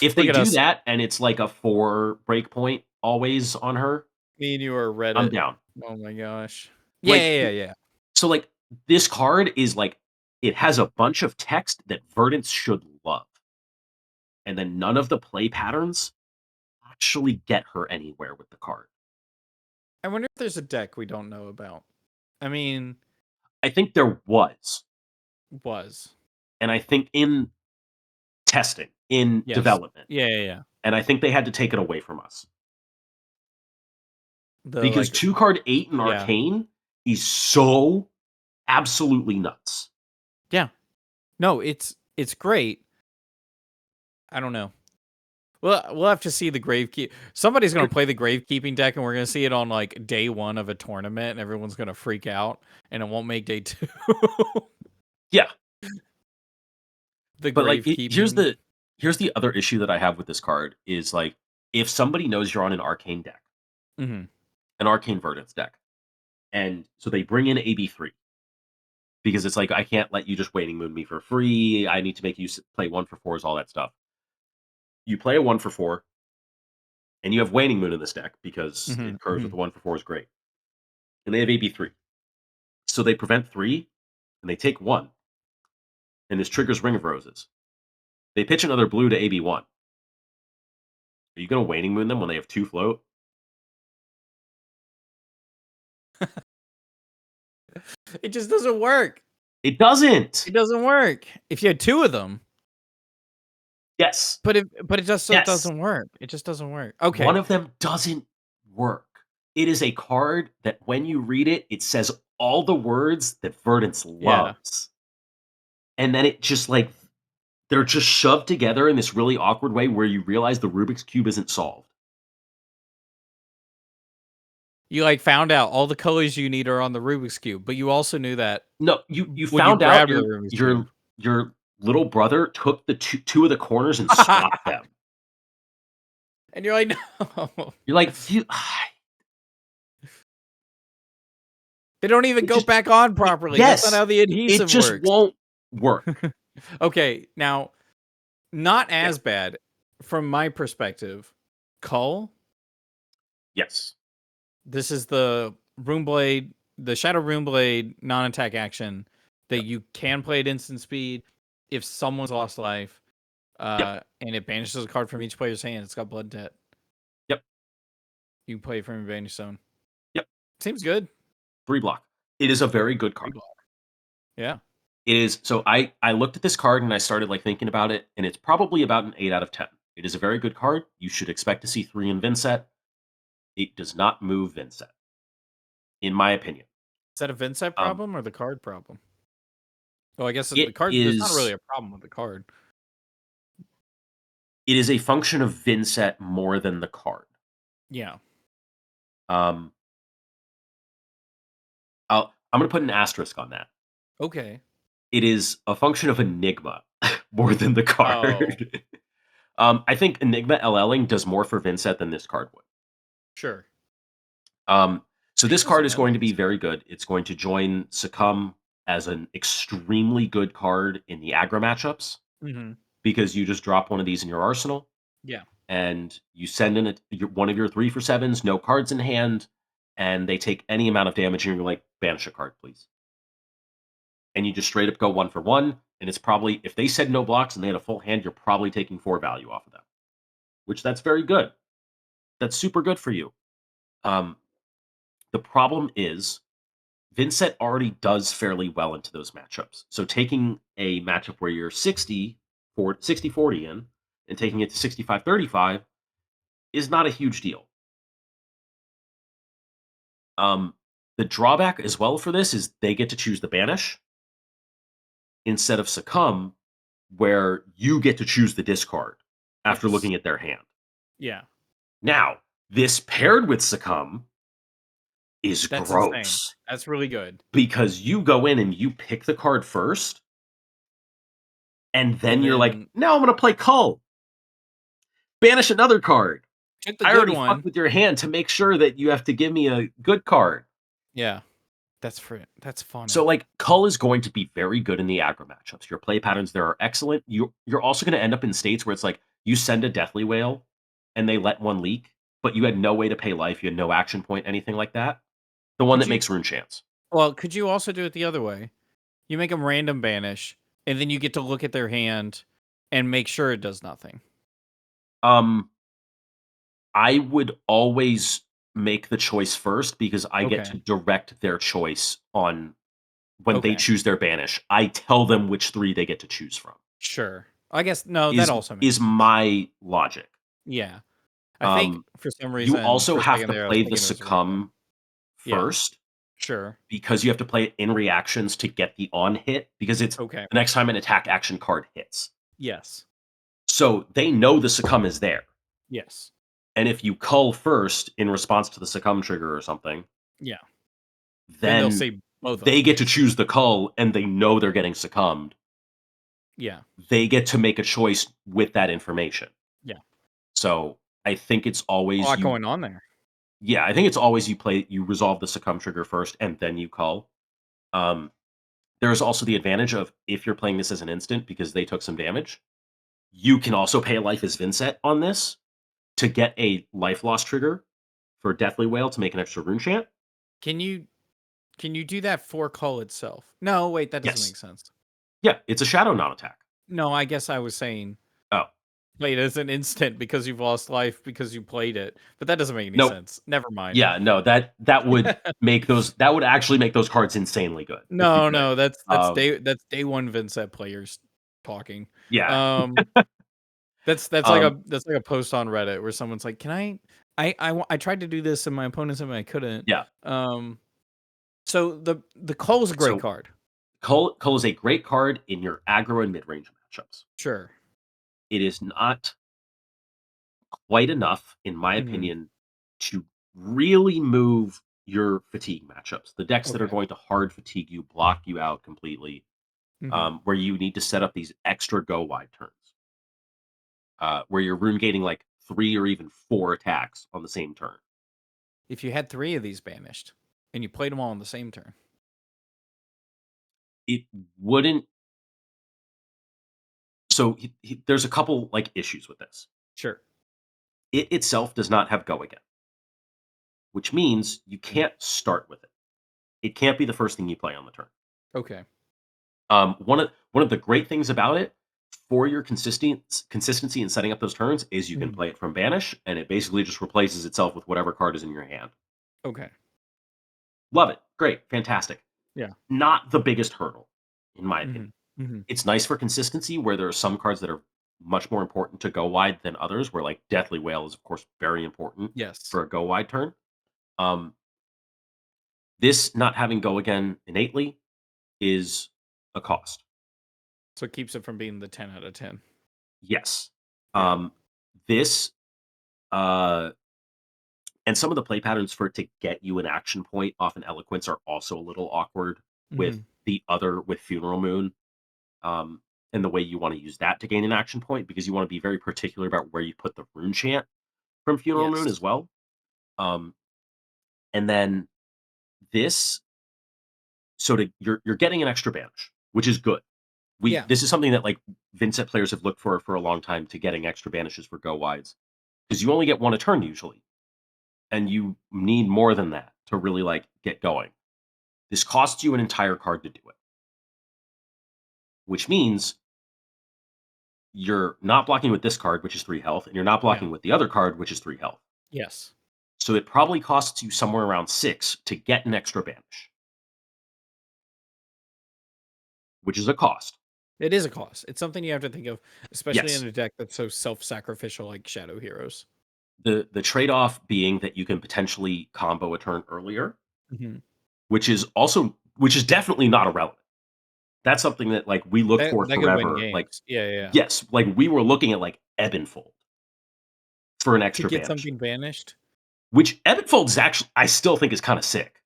If they do that, and it's like a 4 breakpoint always on her. Me and you are Reddit. I'm down. Oh my gosh. Yeah. So like this card is like it has a bunch of text that Verdants should love. And then none of the play patterns actually get her anywhere with the card. I wonder if there's a deck we don't know about. I mean, I think there was. And I think in testing, in development. Yeah. And I think they had to take it away from us. Because 2-card 8 in arcane is so absolutely nuts. Yeah. No, it's great. I don't know. We'll have to see the Gravekeep. Somebody's going to play the Gravekeeping deck, and we're going to see it on like day 1 of a tournament, and everyone's going to freak out, and it won't make day 2. Yeah. But like, here's the other issue that I have with this card is like if somebody knows you're on an arcane deck, an arcane Verdants deck, and so they bring in AB3 because it's like I can't let you just Waning Moon me for free. I need to make you play 1 for 4s, all that stuff. You play a 1 for 4, and you have Waning Moon in this deck because it curves with the 1 for 4 is great, and they have AB3, so they prevent 3, and they take 1. And this triggers Ring of Roses. They pitch another blue to AB1. Are you going to Waning Moon them when they have 2 float? It just doesn't work. It doesn't. It doesn't work. If you had 2 of them. Yes. But it just Yes. doesn't work. It just doesn't work. One Okay. of them doesn't work. It is a card that when you read it, it says all the words that Verdance loves. And then it just like they're just shoved together in this really awkward way where you realize the Rubik's Cube isn't solved. You, like, found out all the colors you need are on the Rubik's Cube, but you also knew that No, you when you found out grabbed the Rubik's Cube. your little brother took the two of the corners and swapped them. And you're like, "No." You're like, They don't even go back on properly. Yes, that's not how the adhesive it just works. won't work. Okay, now, not as bad from my perspective. Cull. Yes. This is the Runeblade, the Shadow Runeblade non-attack action that you can play at instant speed if someone's lost life, and it banishes a card from each player's hand. It's got blood debt. Yep. You can play it from your banish zone. Yep. Seems good. 3 block. It is a very good card. Yeah. It is. So I looked at this card and I started like thinking about it, and it's probably about an 8 out of 10. It is a very good card. You should expect to see 3 in Vinset. It does not move Vinset, in my opinion. Is that a Vinset problem or the card problem? Well, I guess the card. There's not really a problem with the card. It is a function of Vinset more than the card. Yeah. I'm going to put an asterisk on that. Okay. It is a function of Enigma more than the card. I think Enigma LLing does more for Vinset than this card would. Sure. So this card is going to be very good. It's going to join Succumb as an extremely good card in the aggro matchups because you just drop one of these in your arsenal. Yeah. And you send in one of your 3 for 7s, no cards in hand, and they take any amount of damage, and you're like, banish a card, please. And you just straight up go 1 for 1, and it's probably, if they said no blocks and they had a full hand, you're probably taking 4 value off of them, which that's very good. That's super good for you. The problem is, Vinset already does fairly well into those matchups. So taking a matchup where you're 60-40 in, and taking it to 65-35 is not a huge deal. The drawback as well for this is they get to choose the banish instead of Succumb, where you get to choose the discard after looking at their hand. Yeah. Now, this paired with Succumb is That's gross. Insane. That's really good. Because you go in and you pick the card first, and then you're like, now I'm going to play Cull. Banish another card. I already fucked with your hand to make sure that you have to give me a good card. Yeah. That's fun. So, like, Cull is going to be very good in the aggro matchups. Your play patterns there are excellent. You're also going to end up in states where it's like, you send a Deathly Whale, and they let one leak, but you had no way to pay life. You had no action point, anything like that. The one that makes Rune Chance. Well, could you also do it the other way? You make them random banish, and then you get to look at their hand and make sure it does nothing. I would always make the choice first because I get to direct their choice on when they choose their banish. I tell them which 3 they get to choose from. Sure. I guess, that also makes sense. My logic. Yeah. I think for some reason... You also have to play the Succumb first. Sure. Because you have to play it in reactions to get the on hit, because it's the next time an attack action card hits. Yes. So they know the Succumb is there. Yes. And if you Cull first in response to the Succumb trigger or something, then they'll see both they get to choose the Cull, and they know they're getting Succumbed. Yeah. They get to make a choice with that information. Yeah. So I think it's always a lot going on there. Yeah, I think it's always you resolve the Succumb trigger first, and then you Cull. There's also the advantage of, if you're playing this as an instant because they took some damage, you can also pay a life as Vinset on this to get a life loss trigger for Deathly Whale to make an extra rune chant. Can you do that for Cull itself? No, wait, that doesn't make sense. Yeah, it's a shadow non-attack. No, I guess I was saying... Oh. played as an instant because you've lost life because you played it. But that doesn't make any No, sense. Never mind. yeah, no, that would that would actually make those cards insanely good if you No, could. no, that's Um, day one Vincent players talking. yeah. Um, that's like Um, a post on Reddit where someone's like, "Can I tried to do this and my opponent said I couldn't." yeah. So the Cull's a great So card. Cull is a great card in your aggro and mid range matchups. Sure. It is not quite enough, in my Mhm. opinion, to really move your fatigue matchups. The decks that are Okay. going to hard fatigue you, block you out completely, Mhm. where you need to set up these extra go wide turns, where you're rune gating like 3 or even 4 attacks on the same turn. If you had 3 of these banished and you played them all on the same turn. It wouldn't. So there's a couple like issues with this. Sure. It itself does not have go again, which means you Mm. can't start with it. It can't be the first thing you play on the turn. Okay. One of the great things about it for your consistency in setting up those turns is you can Mhm. play it from banish, and it basically just replaces itself with whatever card is in your hand. Okay. Love it, great, fantastic. Yeah. Not the biggest hurdle, in my opinion. Mhm. Mhm. It's nice for consistency where there are some cards that are much more important to go wide than others. Where like Deathly Whale is of course very important Yes. for a go wide turn. Um, this not having go again innately is a cost. So it keeps it from being the 10 out of 10. Yes. Yeah. Um, this uh, and some of the play patterns for it to get you an action point off an eloquence are also a little awkward with Mhm. with Funeral Moon. Um, and the way you want to use that to gain an action point because you want to be very particular about where you put the rune chant from Funeral Moon as Yes. well. Um, and then this, you're getting an extra banish, which is good. We Yeah. This is something that like Vincent players have looked for a long time to getting extra banishes for go wides because you only get one a turn usually, and you need more than that to really like get going. This costs you an entire card to do it, which means you're not blocking with this card, which is 3 health, and you're not Yeah. blocking with the other card, which is 3 health. Yes. So it probably costs you somewhere around 6 to get an extra banish, which is a cost. It is a cost. It's something you have to think of, especially in Yes. a deck that's so self-sacrificial like Shadow Heroes. The trade-off being that you can potentially combo a turn earlier, Mhm. which is definitely not irrelevant. That's something that like we looked for That could win forever. Like, games. Yeah, yeah, yeah. yes, like we were looking at like Ebonfold for an To extra get banish. something banished, Which Ebonfold is actually I still think is kind of sick. If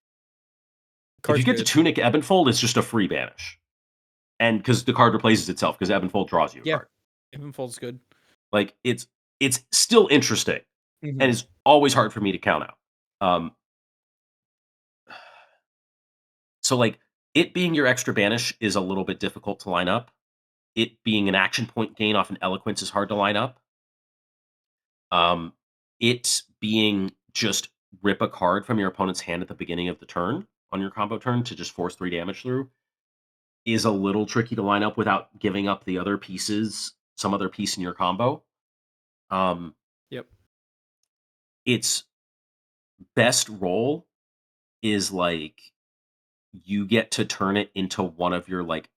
you card's get to good. Tunic Ebonfold, it's just a free banish. And because the card replaces itself, because Ebonfold draws you a Yeah. card. Infold's good. Like it's still interesting and Mhm. it's always hard for me to count out. Um, so like it being your extra banish is a little bit difficult to line up. It being an action point gain off an eloquence is hard to line up. Um, it being just rip a card from your opponent's hand at the beginning of the turn on your combo turn to just force 3 damage through is a little tricky to line up without giving up the other pieces, some other piece in your combo. Um, Yep. its best role is like you get to turn it into one of your like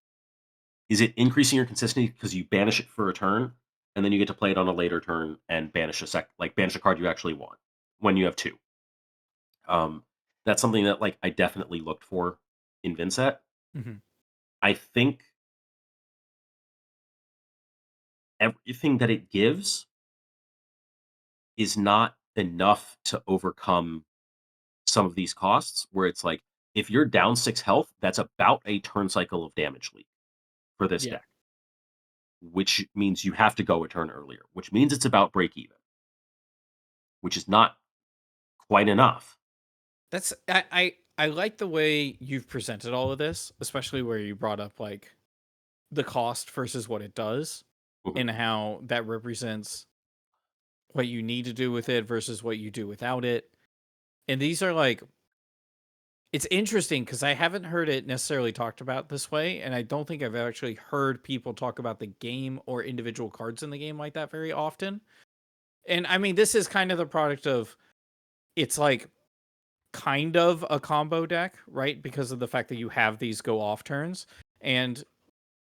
is it increasing your consistency because you banish it for a turn and then you get to play it on a later turn and banish a card you actually want when you have two. Um, that's something that like I definitely looked for in Vincent. Mhm. I think everything that it gives is not enough to overcome some of these costs where it's like if you're down 6 health, that's about a turn cycle of damage leak for this Yeah. deck, which means you have to go a turn earlier, which means it's about break even, which is not quite enough. That's I like the way you've presented all of this, especially where you brought up like the cost versus what it does Mhm. and how that represents what you need to do with it versus what you do without it. And these are like It's interesting because I haven't heard it necessarily talked about this way, and I don't think I've actually heard people talk about the game or individual cards in the game like that very often. And I mean, this is kind of the product of, it's like kind of a combo deck, right? Because of the fact that you have these go off turns. And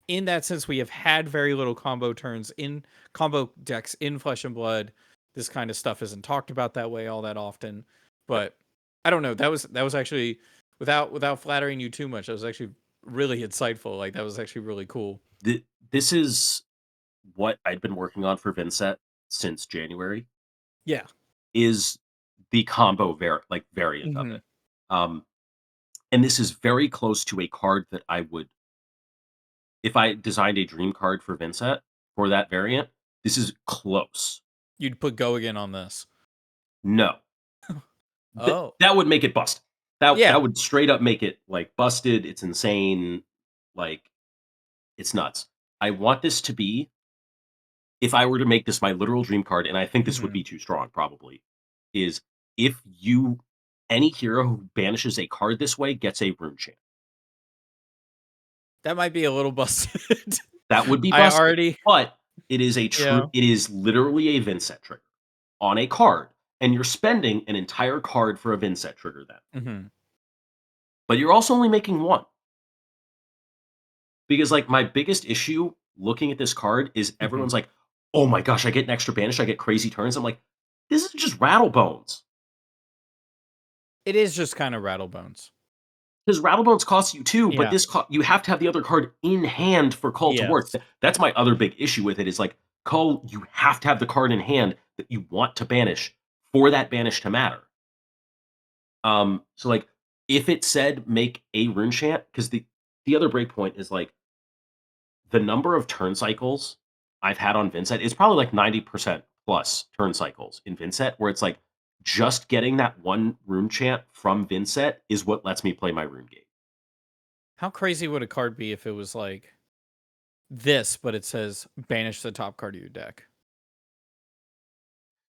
in that sense, we have had very little combo turns in combo decks in Flesh and Blood. This kind of stuff isn't talked about that way all that often. But I don't know. That was actually, without flattering you too much, that was actually really insightful. Like, that was actually really cool. This is what I'd been working on for Vincent since January. Yeah. Is the combo variant of it. And this is very close to a card that I would, if I designed a dream card for Vincent for that variant, this is close. You'd put Go Again on this. No. Oh. That would make it bust. That Yeah. would straight up make it like busted. It's insane. Like, it's nuts. I want this to be, if I were to make this my literal dream card, and I think this would be too strong probably, is if any hero who banishes a card this way gets a rune chant. That might be a little busted. That would be busted. But it is a true, it is literally a Vincent trigger on a card. And you're spending an entire card for a Vincent trigger then. But you're also only making one. Because like my biggest issue looking at this card is everyone's like, oh my gosh, I get an extra banish, I get crazy turns. I'm like, this is just Rattlebones. It is just kind of Rattlebones. Because Rattlebones costs you 2, but this you have to have the other card in hand for Cull to work. That's my other big issue with it is like, Cull, you have to have the card in hand that you want to banish for that banish to matter. So like, if it said make a rune chant, because the other breakpoint is like, the number of turn cycles I've had on Vincent is probably like 90% plus turn cycles in Vincent, where it's like, just getting that one rune chant from Vincent is what lets me play my rune game. How crazy would a card be if it was like this, but it says banish the top card of your deck?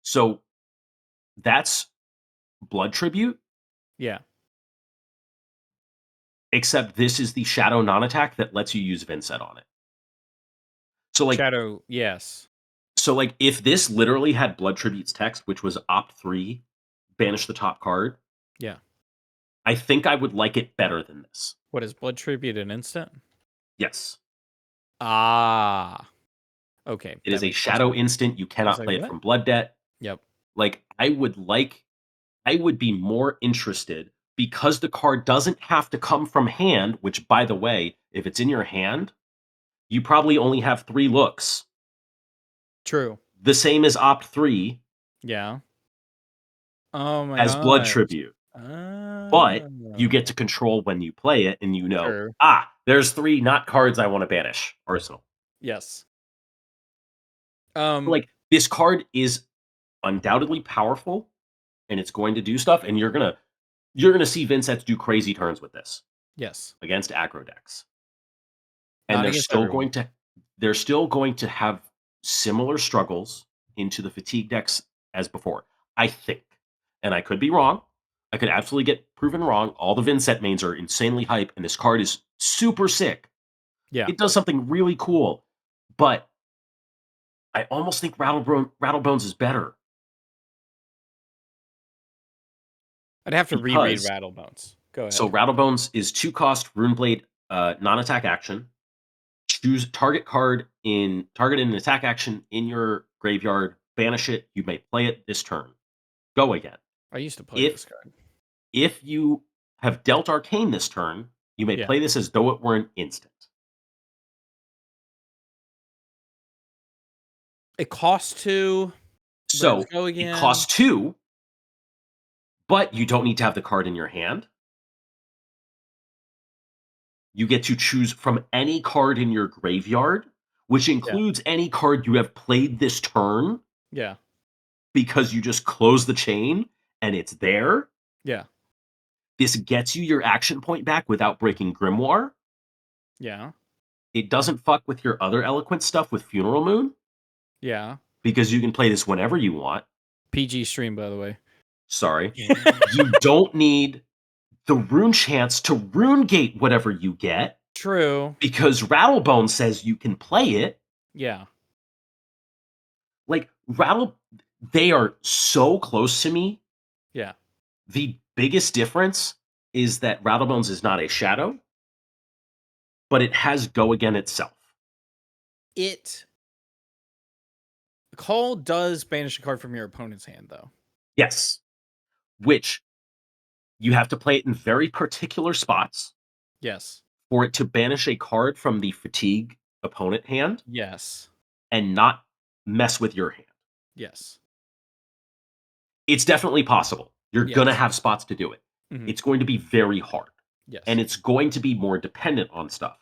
So that's Blood Tribute. Yeah. Except this is the Shadow non-attack that lets you use Vincent on it. So like Shadow, yes. So like if this literally had Blood Tribute's text, which was opt 3, banish the top card. Yeah. I think I would like it better than this. What is Blood Tribute an instant? Yes. Ah. Okay. It is a shadow instant. You cannot play it from Blood Debt. Yep. Like I would be more interested because the card doesn't have to come from hand, which by the way, if it's in your hand, you probably only have 3 looks. True. The same as opt 3. Yeah. Oh my as Blood Tribute. But you get to control when you play it, and you know, there's 3 not cards I want to banish. Arsenal. Yes. Like this card is undoubtedly powerful, and it's going to do stuff, and you're gonna see Vincent do crazy turns with this. Yes. Against aggro decks. And they're still going to have similar struggles into the fatigue decks as before. I think. And I could be wrong. I could absolutely get proven wrong. All the Vincent mains are insanely hype, and this card is super sick. Yeah. It does something really cool. But I almost think Rattlebones is better. I'd have to reread Rattlebones. Go ahead. So Rattlebones is 2 cost Runeblade non-attack action. Choose target an attack action in your graveyard, banish it, you may play it this turn. Go again. I used to play this card. If you have dealt Arcane this turn, you may play this as though it were an instant. It costs 2. So it costs 2, but you don't need to have the card in your hand. You get to choose from any card in your graveyard, which includes any card you have played this turn. Yeah. Because you just close the chain and it's there. Yeah. This gets you your action point back without breaking Grimoire. Yeah. It doesn't fuck with your other Eloquent stuff with Funeral Moon. Yeah. Because you can play this whenever you want. PG stream, by the way. Sorry. You don't need the rune chance to rune gate whatever you get. True. Because Rattlebone says you can play it. Yeah. Like, they are so close to me. Yeah. The biggest difference is that Rattlebones is not a shadow, but it has go again itself. Call does banish a card from your opponent's hand, though. Yes. Which you have to play it in very particular spots. Yes. For it to banish a card from the fatigue opponent hand. Yes. And not mess with your hand. Yes. It's definitely possible. You're going to have spots to do it. Mm-hmm. It's going to be very hard. Yes. And it's going to be more dependent on stuff.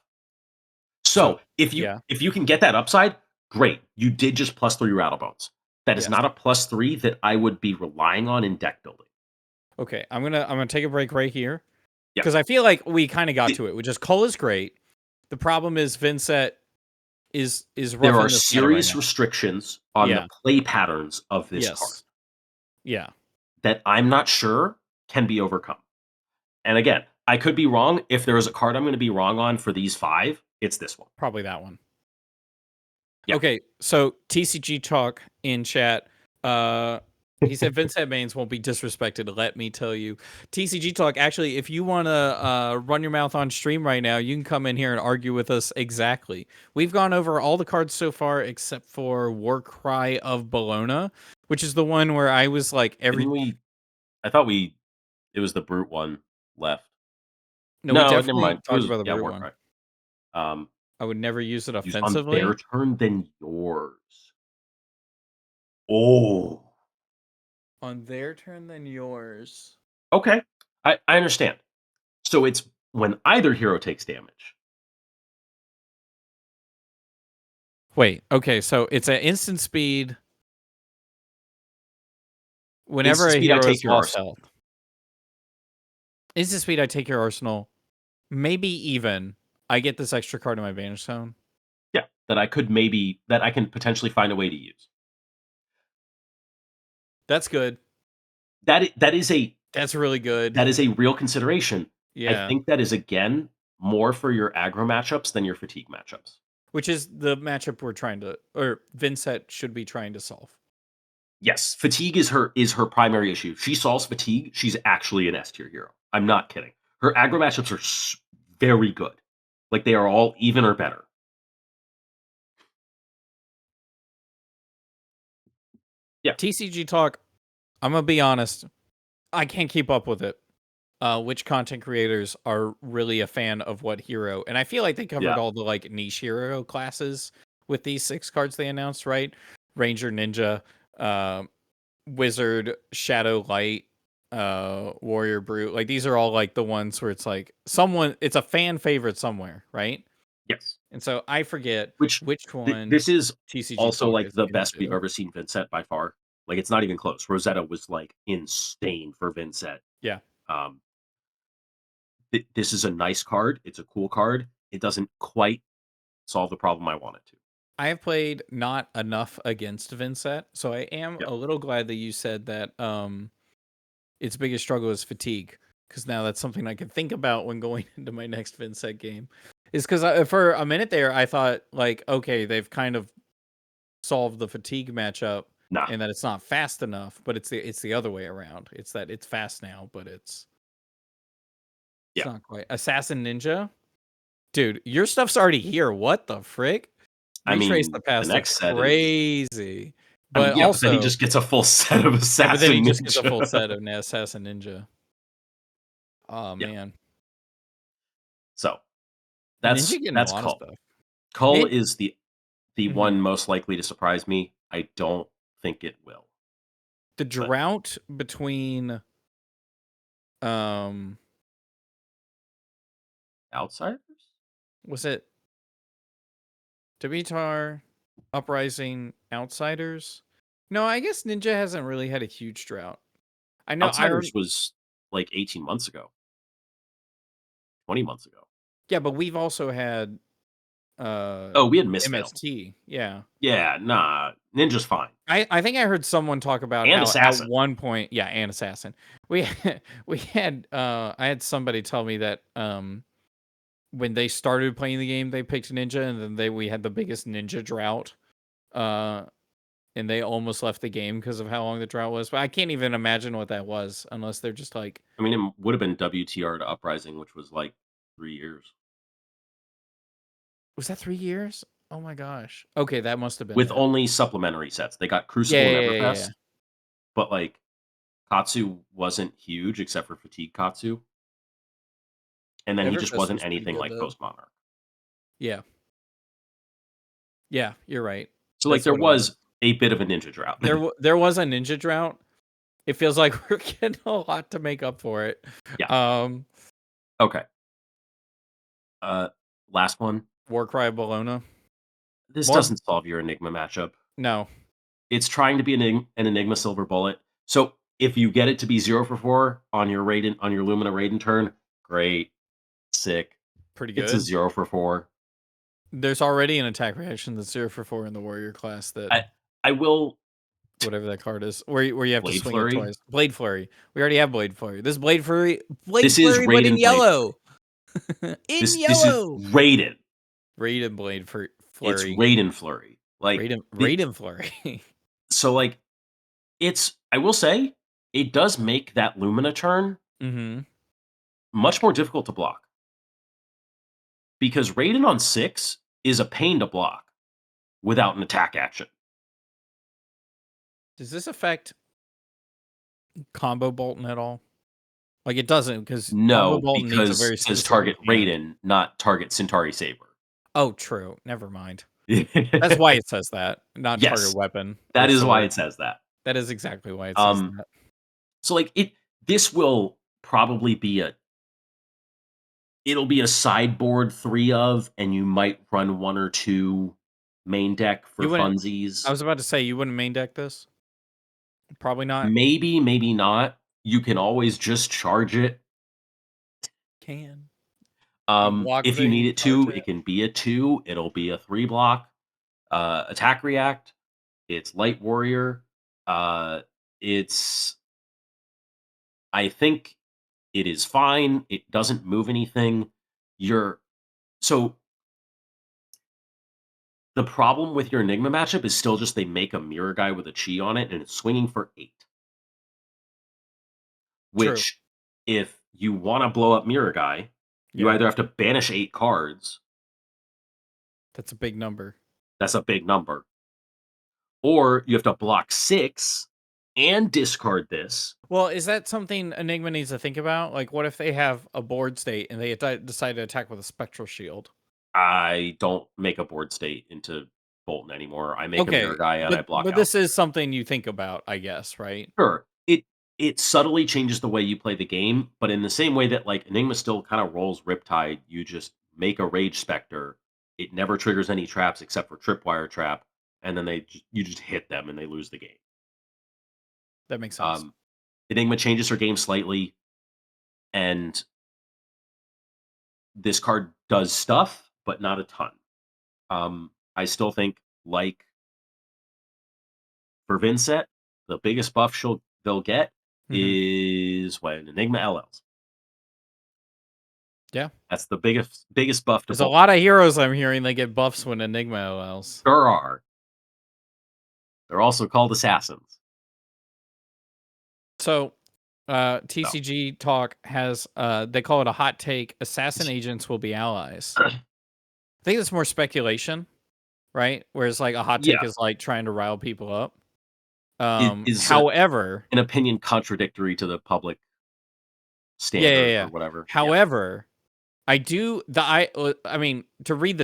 So if you can get that upside, great. You did just +3 Rattlebones. That is not a +3 that I would be relying on in deck building. Okay, I'm gonna take a break right here. Because I feel like we kind of got to it. Which is Cull is great. The problem is Vincent is there are serious restrictions on the play patterns of this card. Yeah. That I'm not sure can be overcome. And again, I could be wrong. If there is a card I'm going to be wrong on for these 5, it's this one. Probably that one. Yeah. Okay, so TCG Talk in chat. He said Vincent Baines won't be disrespected. Let me tell you, TCG Talk. Actually, if you want to run your mouth on stream right now, you can come in here and argue with us. Exactly. We've gone over all the cards so far except for Warcry of Bologna, which is the one where I was like, I thought it was the Brute one left. No, we definitely never mind. talked about the Brute Warcry. one. I would never use it offensively. Use on their turn than yours. Oh. On their turn than yours. Okay. I understand. So it's when either hero takes damage. Wait, okay, so it's an instant speed. Whenever a hero has lost health. Instant speed, I take your arsenal. Maybe even I get this extra card in my Banish Zone. Yeah, that I can potentially find a way to use. That's good. That's really good. That is a real consideration. Yeah. I think that is again more for your aggro matchups than your fatigue matchups. Which is the matchup we're trying to, or Vincent should be trying to solve. Yes, fatigue is her primary issue. She solves fatigue. She's actually an S tier hero. I'm not kidding. Her aggro matchups are very good. Like they are all even or better. Yeah. TCG Talk, I'm going to be honest. I can't keep up with it. Which content creators are really a fan of what hero? And I feel like they covered all the like niche hero classes with these 6 cards they announced, right? Ranger, Ninja, Wizard, Shadow Light, Warrior Brute. Like these are all like the ones where it's like it's a fan favorite somewhere, right? Yes. And so I forget which one. This is TCG also Talk like is the best into. we've ever seen Vincent by far. Like it's not even close. Rosetta was like insane for Vincent. Yeah. This is a nice card. It's a cool card. It doesn't quite solve the problem I want it to. I have played not enough against Vincent, so I am a little glad that you said that its biggest struggle is fatigue, because now that's something I can think about when going into my next Vincent game. Is because for a minute there, I thought, like, okay, they've kind of solved the fatigue matchup, and that it's not fast enough, but it's the other way around. It's that it's fast now, but it's not quite. Assassin Ninja? Dude, your stuff's already here. What the frick? Retrace the past. The next set crazy. But but then he just gets a full set of Assassin Ninja. But then he just gets a full set of Assassin Ninja. Oh, man. So, that's Cull. Cull is the one most likely to surprise me. I don't think it will. The drought between Outsiders? Was it Debitar, Uprising, Outsiders? No, I guess Ninja hasn't really had a huge drought. I know Outsiders was like 18 months ago. 20 months ago. Yeah, but we've also had we had misfail. MST. Yeah. Yeah, nah, Ninja's fine. I think I heard someone talk about And how Assassin. at one point, yeah, and Assassin. We had I had somebody tell me that when they started playing the game, they picked Ninja, and then we had the biggest Ninja drought. And they almost left the game because of how long the drought was. But I can't even imagine what that was unless they're just like. I mean, it would have been WTR to Uprising, which was like 3 years. Was that 3 years? Oh my gosh. Okay, that must have been With that. only supplementary sets. They got Crucible and Everfest, but like Katsu wasn't huge except for Fatigue Katsu. And then he just wasn't anything like Post Monarch. Yeah. Yeah, you're right. So like there was a bit of a Ninja drought. There was a Ninja drought. It feels like we're getting a lot to make up for it. Yeah. Okay. Last one. Warcry Bologna. This doesn't solve your Enigma matchup. No. It's trying to be an Enigma Silver Bullet. So if you get it to be 0 for 4 on your Lumina Raiden turn, great. Sick. Pretty good. It's a 0 for 4. There's already an attack reaction that's 0 for 4 in the Warrior class that I will whatever that card is. Where you have Blade to swing Flurry? it twice. Blade Flurry. We already have Blade Flurry. This Blade Flurry This is Flurry, but in Raiden yellow. This is Raiden. Raiden Blade Flurry. It's Raiden Flurry. Like Raiden Flurry. So like I will say, it does make that Lumina turn much more difficult to block. Because Raiden on 6 is a pain to block without an attack action. Does this affect Combo Bolton at all? Like it doesn't because no, because it says target Raiden, not target Centauri Saber. Oh, true. Never mind. That's why it says that, not target weapon. That is why it says that. That is exactly why it says that. So like this will probably be it'll be a sideboard 3 of, and you might run 1 or 2 main deck for funsies. I was about to say you wouldn't main deck this. Probably not. Maybe, maybe not. You can always just charge it. If you need it to, it can be a 2. It'll be a 3 block. Attack react. It's light warrior. I think it is fine. It doesn't move anything. So the problem with your Enigma matchup is still just they make a mirror guy with a chi on it and it's swinging for 8. Which, if you want to blow up mirror guy, you either have to banish 8 cards. That's a big number. That's a big number. Or you have to block 6 and discard this. Well, is that something Enigma needs to think about? Like, what if they have a board state and they decide to attack with a Spectral Shield? I don't make a board state into Bolton anymore. I make a mirror guy and I block out. But this is something you think about, I guess, right? Sure. It subtly changes the way you play the game, but in the same way that like Enigma still kind of rolls Riptide, you just make a Rage Spectre. It never triggers any traps except for Tripwire Trap, and then you just hit them and they lose the game. That makes sense. Enigma changes her game slightly, and this card does stuff, but not a ton. I still think, like for Vincent, the biggest buff they'll get is when Enigma LLs. Yeah. That's the biggest buff. There's a lot of heroes I'm hearing they get buffs when Enigma LLs. There are. They're also called assassins. So, TCG Talk has, they call it a hot take. Assassin agents will be allies. I think it's more speculation, right? Whereas like a hot take is like trying to rile people up. However, an opinion contradictory to the public standard or whatever. However, I mean to read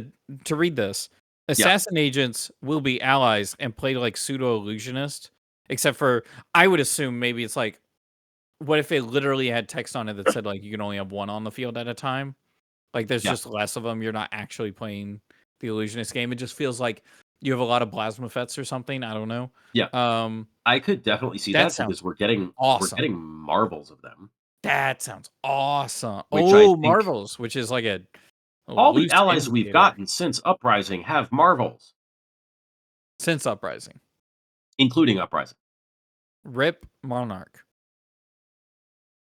this, assassin agents will be allies and play like pseudo illusionist, except for I would assume maybe it's like, what if it literally had text on it that said like you can only have 1 on the field at a time? Like there's just less of them. You're not actually playing the illusionist game. It just feels like you have a lot of Plasma Fets or something. I don't know. Yeah. I could definitely see that because we're getting marvels of them. That sounds awesome. Marvels, which is like a Oh, All the loose allies we've indicator. gotten since Uprising have Marvels, Since Uprising. including Uprising. Rip Monarch.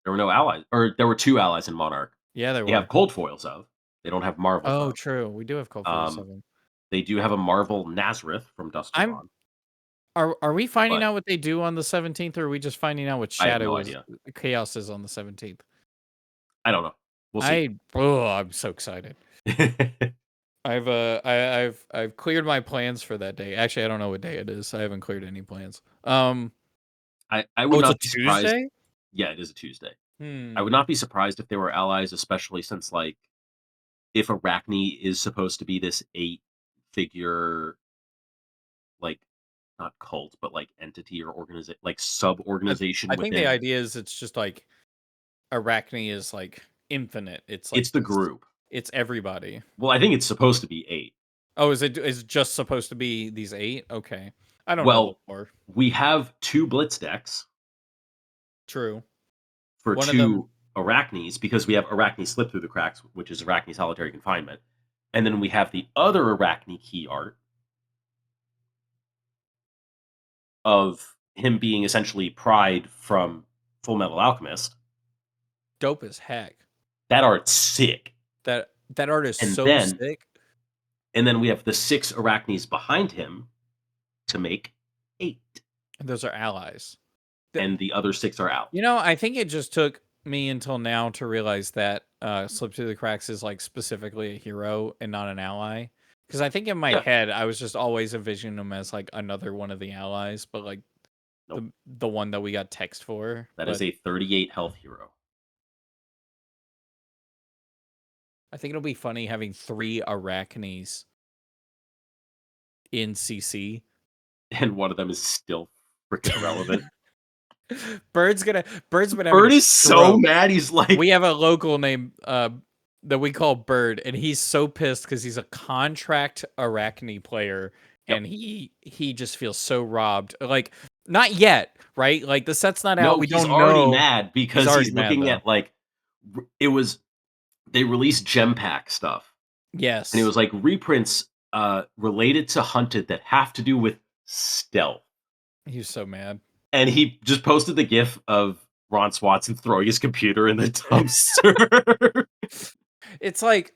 There were no allies, or there were 2 allies in Monarch. Yeah, there They were. have cold foils of. They don't have Marvels Oh, of. true. We do have Cold 47. They do have a Marvel Nazareth from Dusk to I'm Dawn. Are we finding But out what they do on the 17th, or are we just finding out what I have no Shadow is idea. Chaos is on the 17th? I don't know. We'll see. I'm so excited. I've cleared my plans for that day. Actually, I don't know what day it is. I haven't cleared any plans. I would It's a not be surprised. Tuesday? Yeah, it is a Tuesday. I would Hmm. not be surprised if they were allies, especially since, like, if Arachne is supposed to be this 8-figure, like, not cult, but like entity or organization, like sub-organization I think the within. idea is it's just like Arachne is like infinite. It's like It's the group. it's everybody. Well, I think it's supposed to be 8. Oh, is it just supposed to be these 8? Okay. I don't know the Well, lore. we have 2 Blitz decks True. for One of them 2 Arachnes because we have Arachne Slip Through the Cracks, which is Arachne Solitary Confinement. And then we have the other Arachne key art of him being essentially Pride from Full Metal Alchemist. dope as heck. That art's sick. That art is And so then sick. we have the 6 Arachnes behind him to make 8. And those are allies. And the other 6 are out. You know, I think it just took me until now to realize that Slip Through the Cracks is like specifically a hero and not an ally. Because I think in my head I was just always envisioning him as like another one of the allies, but like Nope. the one that we got text for. That is a 38 health hero. I think it'll be funny having 3 Arachnes in CC. And one of them is still freaking relevant. Bird's been having Bird a is so stroke. mad. He's like, We have a local named that we call Bird, and he's so pissed because he's a contract Arachne player, and he just feels so robbed. Like, not yet, right? Like the set's not out. no, We he's don't already know. mad because he's looking at like they released gem pack stuff. Yes, and it was like reprints related to Hunted that have to do with stealth. He was so mad. And he just posted the gif of Ron Swanson throwing his computer in the dumpster. It's like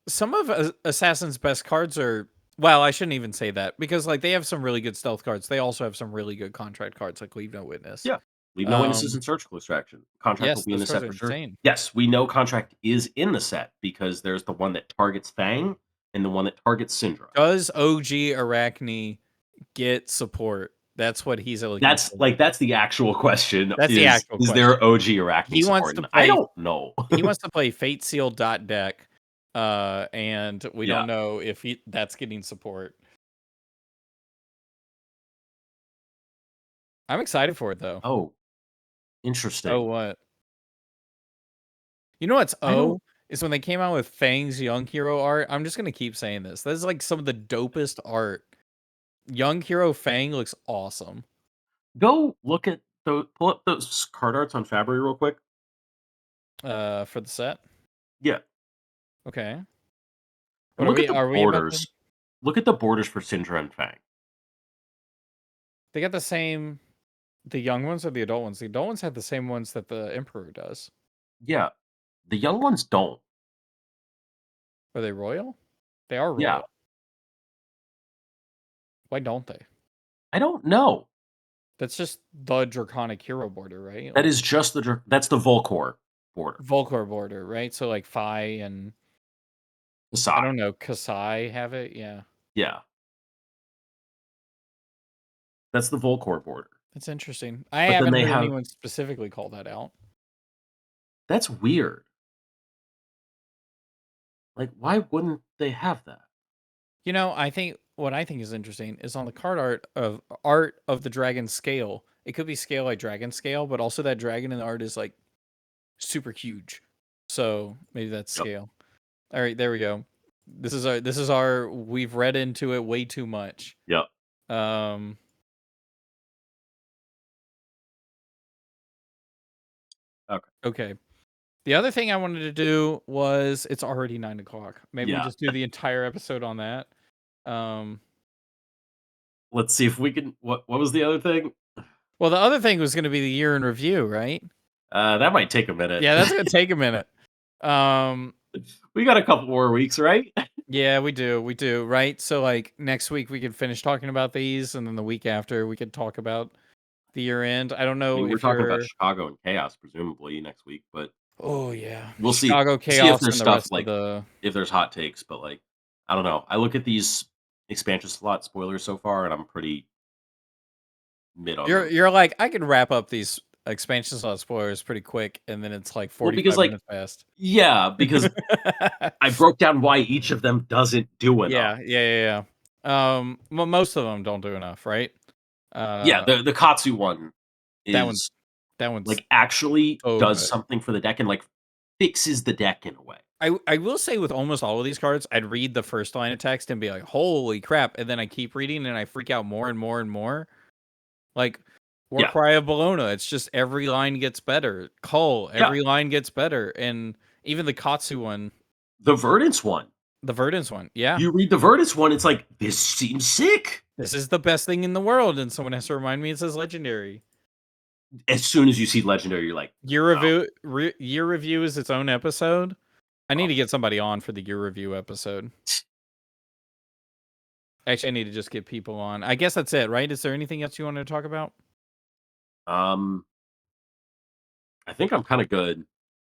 some of Assassin's best cards are. Well, I shouldn't even say that because like they have some really good stealth cards. They also have some really good contract cards, like Leave No Witness. Yeah, Leave No Witnesses and Surgical Extraction. Contract will Yes, be in the those cards set are for sure. insane. Yes, we know Contract is in the set because there's the one that targets Fang and the one that targets Syndra. Does OG Arachne get support? That's what he's looking for. That's the actual question. That's the actual Is question. there OG Arachne He wants support? to play, I don't know. He wants to play Fate Seal dot deck, and we don't know if that's getting support. I'm excited for it though. Oh, interesting. Oh, what? You know what's is when they came out with Fang's Young Hero art. I'm just gonna keep saying this. This is like some of the dopest art. Young Hero Fang looks awesome. Go look at pull up those card arts on Fabry real quick. For the set. Yeah. Okay. And look at the borders. Look at the borders for Syndra and Fang. They got the same. The young ones or the adult ones? The adult ones have the same ones that the Emperor does. Yeah. The young ones don't. Are they royal? They are royal. Yeah. Why don't they? I don't know. That's just the Draconic Hero border, right? That is just that's the Volcor border. Volcor border, right? So like Phi and Kasai. I don't know, Kasai have it, yeah. Yeah. That's the Volcor border. That's interesting. I haven't heard anyone specifically call that out. That's weird. Like, why wouldn't they have that? You know, what I think is interesting is on the card art of the dragon scale. It could be scale like dragon scale, but also that dragon in the art is like super huge. So maybe that's scale. All right, there we go. This is our we've read into it way too much. Yep. Okay. The other thing I wanted to do was it's already 9 o'clock. Maybe we just do the entire episode on that. Let's see if we can. What was the other thing? Well, the other thing was going to be the year in review, right? That might take a minute. Yeah, that's going to take a minute. We got a couple more weeks, right? Yeah, we do, right? So like next week we could finish talking about these, and then the week after we could talk about the year end. I don't know we're if talking about you're. Chicago and Chaos presumably next week, but Oh yeah, we'll Chicago see if Chaos there's and the stuff rest of like the. if there's hot takes, but like I don't know. I look at these expansion slot spoilers so far, and I'm pretty mid on them. You're like, I could wrap up these expansion slot spoilers pretty quick, and then it's like Well, 45 because like minutes past. yeah, because I broke down why each of them doesn't do enough. Yeah. Well, most of them don't do enough, right? Yeah, the Katsu one that one's is that one's like actually so does good. something for the deck and like fixes the deck in a way. I will say with almost all of these cards, I'd read the first line of text and be like, "Holy crap!" And then I keep reading and I freak out more and more and more. Like Warcry of Bologna, it's just every line gets better. Cull, every line gets better, and even the Katsu one, the Verdance one. The Verdance one, yeah. You read the Verdance one, it's like, this seems sick. This is the best thing in the world, and someone has to remind me it says legendary. As soon as you see legendary, you're like, year review is its own episode. I need to get somebody on for the year review episode. Actually, I need to just get people on. I guess that's it, right? Is there anything else you want to talk about? I think I'm kind of good.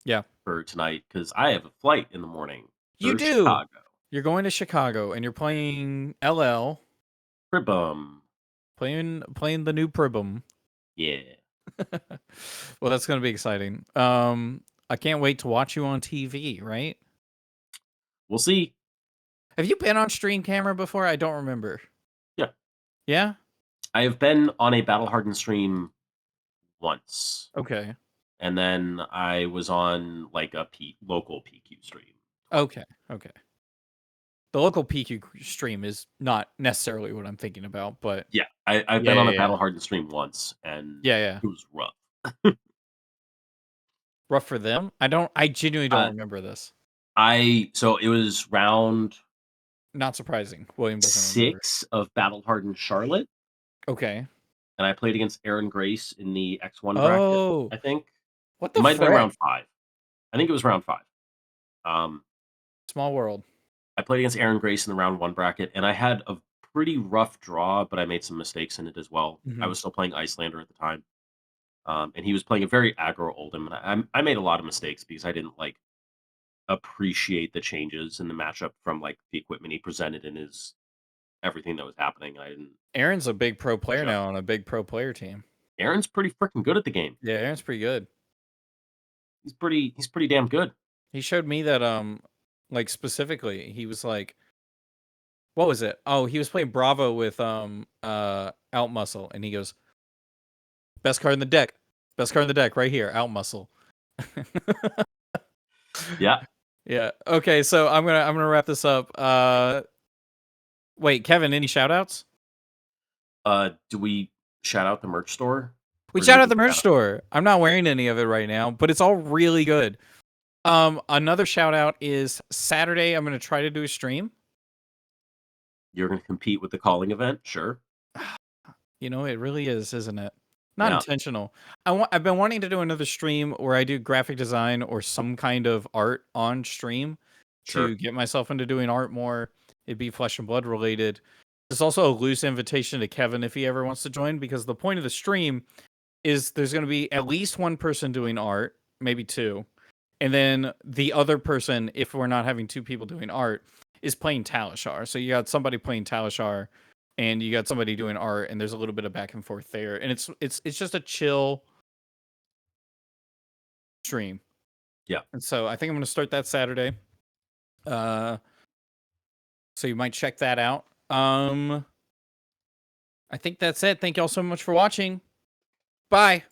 Yeah. For tonight because I have a flight in the morning. You do. Chicago. You're going to Chicago and you're playing LL. Pribum. Playing the new Pribum. Yeah. Well, that's going to be exciting. I can't wait to watch you on TV, right? We'll see. Have you been on stream camera before? I don't remember. Yeah. Yeah? I have been on a Battle Hardened stream once. Okay. And then I was on like a local PQ stream. Okay. The local PQ stream is not necessarily what I'm thinking about, but yeah, I've been on a Battle Hardened stream once, and it was rough. Rough for them? I genuinely don't remember this. So it was round. Not surprising. William doesn't 6 of Battle Hardened Charlotte. Okay. And I played against Aaron Grace in the X1 bracket, I think. What the It might have been round 5. I think it was round 5. Small world. I played against Aaron Grace in the round 1 bracket, and I had a pretty rough draw, but I made some mistakes in it as well. I was still playing Icelander at the time. And he was playing a very aggro Oldhim, and I made a lot of mistakes because I didn't like appreciate the changes in the matchup from like the equipment he presented in his everything that was happening. I didn't. Aaron's a big pro player now on a big pro player team. Aaron's pretty freaking good at the game. Yeah, Aaron's pretty good. He's pretty damn good. He showed me that like specifically, he was like, what was it? Oh, he was playing Bravo with Out Muscle, and he goes, best card in the deck. Best card in the deck right here, Out Muscle. Yeah. Yeah. Okay, so I'm gonna wrap this up. Wait, Kevin, any shout outs? Do we shout out the merch store? We shout out the merch store. I'm not wearing any of it right now, but it's all really good. Another shout out is Saturday. I'm gonna try to do a stream. You're gonna compete with the calling event, sure. You know, it really is, isn't it? Not intentional. I've been wanting to do another stream where I do graphic design or some kind of art on stream to get myself into doing art more. It'd be Flesh and Blood related. There's also a loose invitation to Kevin if he ever wants to join, because the point of the stream is there's going to be at least one person doing art, maybe 2. And then the other person, if we're not having 2 people doing art, is playing Talishar. So you got somebody playing Talishar and you got somebody doing art, and there's a little bit of back and forth there. And it's just a chill stream. Yeah. And so I think I'm going to start that Saturday. So you might check that out. I think that's it. Thank you all so much for watching. Bye.